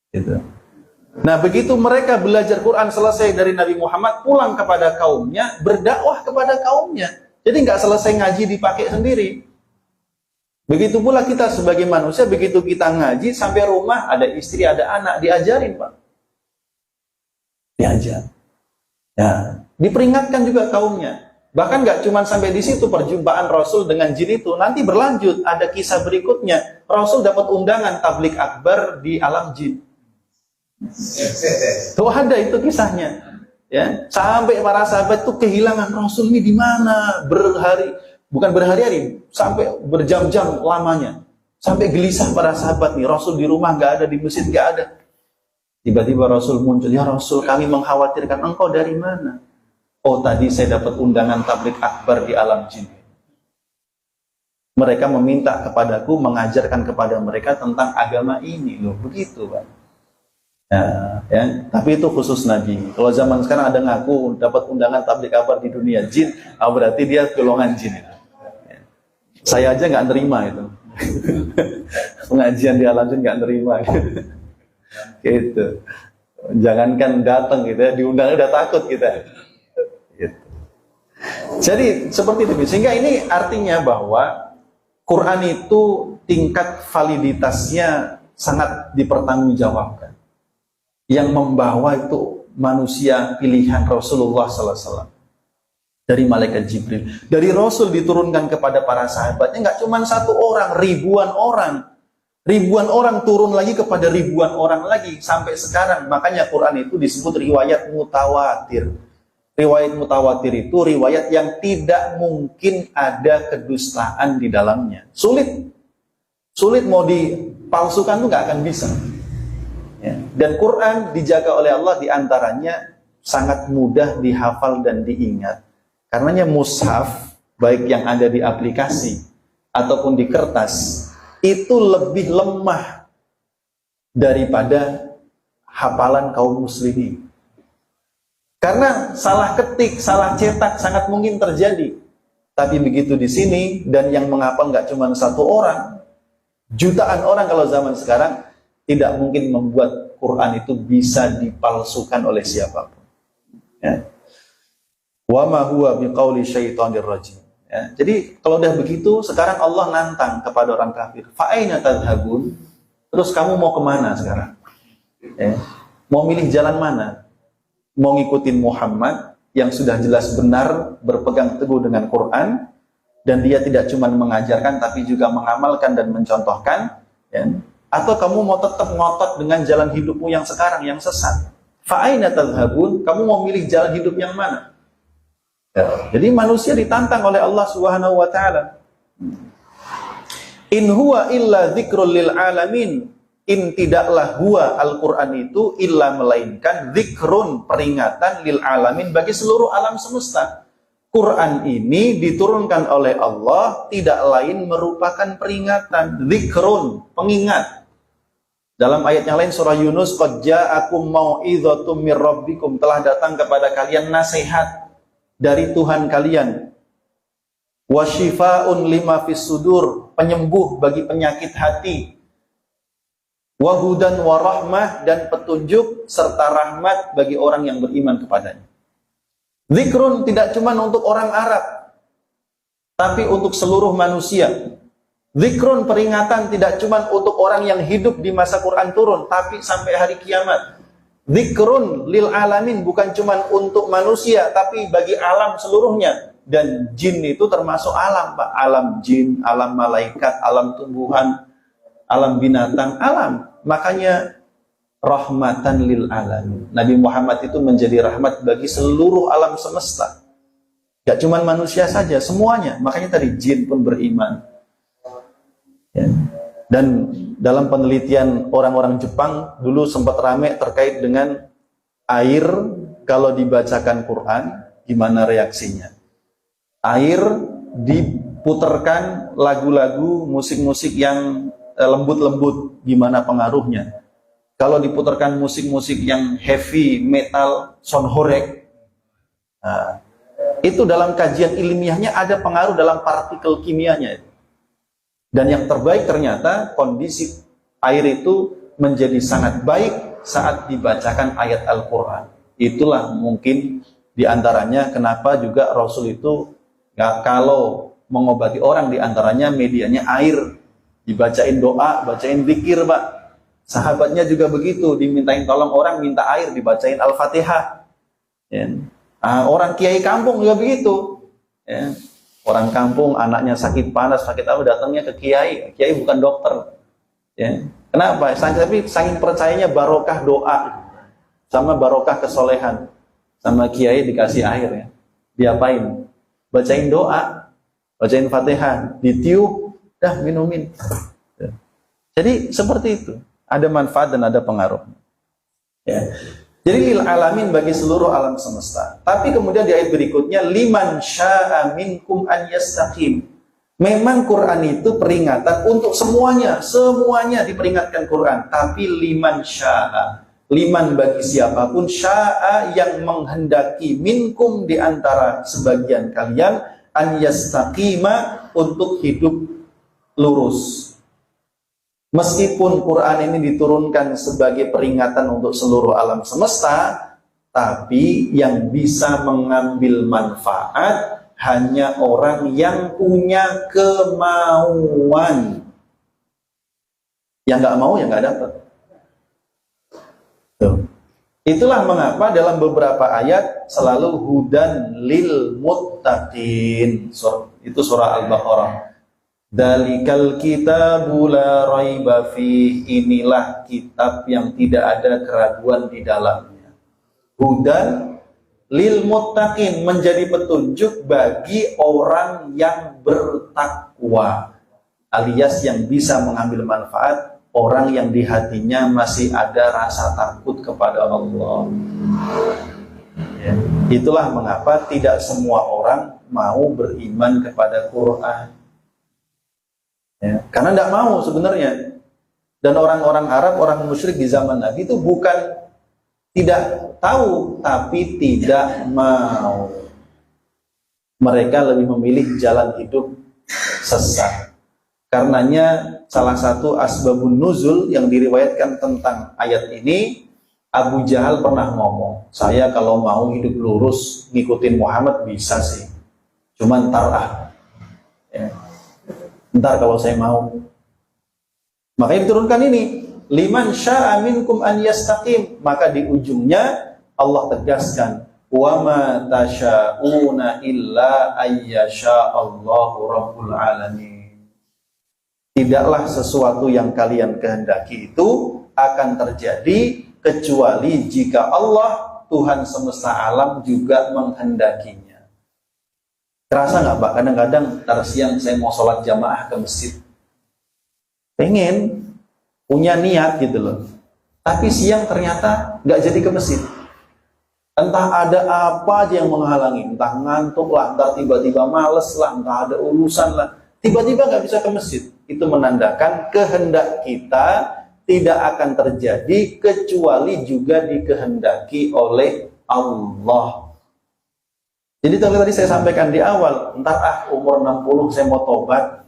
Gitu. Nah, begitu mereka belajar Quran selesai dari Nabi Muhammad, pulang kepada kaumnya, berdakwah kepada kaumnya. Jadi nggak selesai ngaji dipakai sendiri. Begitu pula kita sebagai manusia, begitu kita ngaji sampai rumah, ada istri, ada anak, diajarin, Pak. Diajar. Ya, diperingatkan juga kaumnya. Bahkan nggak cuma sampai di situ perjumpaan Rasul dengan jin itu, nanti berlanjut, ada kisah berikutnya. Rasul dapat undangan tablik akbar di alam jin. Tuh ada itu kisahnya. Ya, sampai para sahabat tuh kehilangan Rasul ini di mana? Bukan berhari-hari, sampai berjam-jam lamanya. Sampai gelisah para sahabat nih, Rasul di rumah nggak ada, di masjid nggak ada. Tiba-tiba Rasul muncul, ya Rasul, kami mengkhawatirkan engkau dari mana? Oh, tadi saya dapat undangan tablik akbar di alam jin. Mereka meminta kepadaku, mengajarkan kepada mereka tentang agama ini loh, begitu Pak. Ya, tapi itu khusus Nabi. Kalau zaman sekarang ada ngaku dapat undangan tabligh akbar di dunia jin, berarti dia golongan jin itu. Ya. Saya aja nggak nerima itu. Pengajian di alam jin nggak nerima. Gitu. Jangankan datang gitu ya, diundang udah takut kita. Gitu. Jadi seperti itu. Sehingga ini artinya bahwa Quran itu tingkat validitasnya sangat dipertanggungjawabkan. Yang membawa itu manusia pilihan Rasulullah SAW dari malaikat Jibril. Dari Rasul diturunkan kepada para sahabatnya nggak cuma satu orang, ribuan orang. Ribuan orang turun lagi kepada ribuan orang lagi sampai sekarang. Makanya Quran itu disebut riwayat mutawatir. Riwayat mutawatir itu riwayat yang tidak mungkin ada kedustaan di dalamnya. Sulit mau dipalsukan tuh nggak akan bisa. Ya. Dan Quran dijaga oleh Allah diantaranya sangat mudah dihafal dan diingat. Karenanya mushaf, baik yang ada di aplikasi ataupun di kertas, itu lebih lemah daripada hafalan kaum muslimin. Karena salah ketik, salah cetak sangat mungkin terjadi. Tapi begitu di sini, dan yang menghafal nggak cuma satu orang, jutaan orang kalau zaman sekarang, tidak mungkin membuat Quran itu bisa dipalsukan oleh siapapun. Ya. Wa ma huwa biqauli syaitonir rajim. Ya. Jadi kalau udah begitu, sekarang Allah nantang kepada orang kafir. Fa aina tadhhabun? Terus kamu mau kemana sekarang? Ya. Mau milih jalan mana? Mau ngikutin Muhammad yang sudah jelas benar berpegang teguh dengan Quran, dan dia tidak cuma mengajarkan tapi juga mengamalkan dan mencontohkan, ya. Atau kamu mau tetap ngotot dengan jalan hidupmu yang sekarang, yang sesat? Fa'aina tadhhabun? Kamu mau milih jalan hidup yang mana? Ya. Jadi manusia ditantang oleh Allah Subhanahu wa taala. In huwa illa dzikrul lil alamin. In tidaklah huwa Al-Qur'an itu illa melainkan dzikrun, peringatan, lil alamin, bagi seluruh alam semesta. Quran ini diturunkan oleh Allah tidak lain merupakan peringatan, dzikrun, pengingat. Dalam ayat yang lain surah Yunus, qad ja'akum mau'izatum mir rabbikum, telah datang kepada kalian nasihat dari Tuhan kalian. Wa syifaa'un lima fis sudur, penyembuh bagi penyakit hati. Wa hudan wa rahmah, dan petunjuk serta rahmat bagi orang yang beriman kepadanya. Zikrun tidak cuma untuk orang Arab, tapi untuk seluruh manusia. Zikrun, peringatan, tidak cuma untuk orang yang hidup di masa Quran turun, tapi sampai hari kiamat. Zikrun lil alamin, bukan cuma untuk manusia, tapi bagi alam seluruhnya. Dan jin itu termasuk alam, Pak. Alam jin, alam malaikat, alam tumbuhan, alam binatang, alam. Makanya rahmatan lil alamin. Nabi Muhammad itu menjadi rahmat bagi seluruh alam semesta. Gak cuma manusia saja, semuanya. Makanya tadi jin pun beriman. Ya. Dan dalam penelitian orang-orang Jepang dulu sempat ramai terkait dengan air kalau dibacakan Quran, gimana reaksinya. Air diputarkan lagu-lagu, musik-musik yang lembut-lembut, gimana pengaruhnya. Kalau diputarkan musik-musik yang heavy metal, sonhorek, nah, itu dalam kajian ilmiahnya ada pengaruh dalam partikel kimianya. Dan yang terbaik ternyata kondisi air itu menjadi sangat baik saat dibacakan ayat Al-Quran. Itulah mungkin diantaranya kenapa juga Rasul itu kalau mengobati orang diantaranya medianya air. Dibacain doa, bacain zikir, Pak. Sahabatnya juga begitu, dimintain tolong orang, minta air, dibacain Al-Fatihah. Ya. Orang kiai kampung juga begitu. Ya. Orang kampung, anaknya sakit panas, sakit apa, datangnya ke kiai. Kiai bukan dokter. Ya. Kenapa? Tapi saking percayanya barokah doa, sama barokah kesolehan. Sama kiai dikasih air, ya. Diapain? Bacain doa, bacain Fatihah, ditiup, dah minumin. Ya. Jadi seperti itu. Ada manfaat dan ada pengaruh. Ya. Jadi lil alamin, bagi seluruh alam semesta. Tapi kemudian di ayat berikutnya, liman syaa minkum an yastaqim, Memang Quran itu peringatan untuk semuanya, semuanya diperingatkan Quran. Tapi liman sya'a, liman bagi siapapun, sya'a yang menghendaki, minkum di antara sebagian kalian, an yastaqima, untuk hidup lurus. Meskipun Quran ini diturunkan sebagai peringatan untuk seluruh alam semesta, tapi yang bisa mengambil manfaat hanya orang yang punya kemauan. Yang nggak mau ya nggak dapat. Itulah mengapa dalam beberapa ayat selalu hudan lil muttaqin. Itu surah Al-Baqarah. Dalikal kitabu la raiba fih. Inilah kitab yang tidak ada keraguan di dalamnya. Hudan lil muttaqin, menjadi petunjuk bagi orang yang bertakwa, alias yang bisa mengambil manfaat, orang yang di hatinya masih ada rasa takut kepada Allah. Ya. Itulah mengapa tidak semua orang mau beriman kepada Quran. Ya. Karena tidak mau sebenarnya. Dan orang-orang Arab, orang musyrik di zaman Nabi itu bukan tidak tahu, tapi tidak mau. Mereka lebih memilih jalan hidup sesat. Karenanya salah satu asbabun nuzul yang diriwayatkan tentang ayat ini, Abu Jahal pernah ngomong, saya kalau mau hidup lurus ngikutin Muhammad bisa sih, cuma ntar ya. Ntar kalau saya mau. Makanya diturunkan ini, liman sya'a minkum an yastaqim. Maka di ujungnya Allah tegaskan, wa ma tasya'una illa ayyasha Allahu rabbul alamin. Tidaklah sesuatu yang kalian kehendaki itu akan terjadi kecuali jika Allah Tuhan semesta alam juga menghendakinya. Terasa nggak Pak? Kadang-kadang ntar siang saya mau sholat jamaah ke masjid, pengen, punya niat gitu loh, tapi siang ternyata nggak jadi ke masjid. Entah ada apa aja yang menghalangi, entah ngantuk lah, entah tiba-tiba males lah, entah ada urusan lah, tiba-tiba nggak bisa ke masjid. Itu menandakan kehendak kita tidak akan terjadi kecuali juga dikehendaki oleh Allah. Jadi tadi saya sampaikan di awal, entar umur 60 saya mau tobat,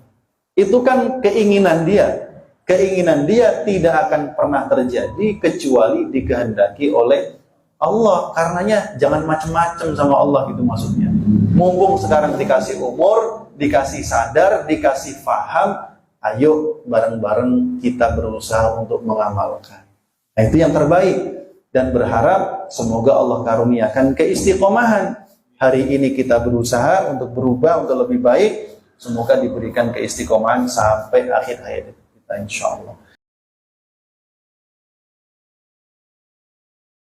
itu kan keinginan dia. Keinginan dia tidak akan pernah terjadi kecuali dikehendaki oleh Allah. Karenanya jangan macam-macam sama Allah, gitu maksudnya. Mumpung sekarang dikasih umur, dikasih sadar, dikasih faham, ayo bareng-bareng kita berusaha untuk mengamalkan. Nah, itu yang terbaik. Dan berharap semoga Allah karuniakan keistiqomahan. Hari ini kita berusaha untuk berubah, untuk lebih baik. Semoga diberikan keistiqomahan sampai akhir hayat kita, insya Allah.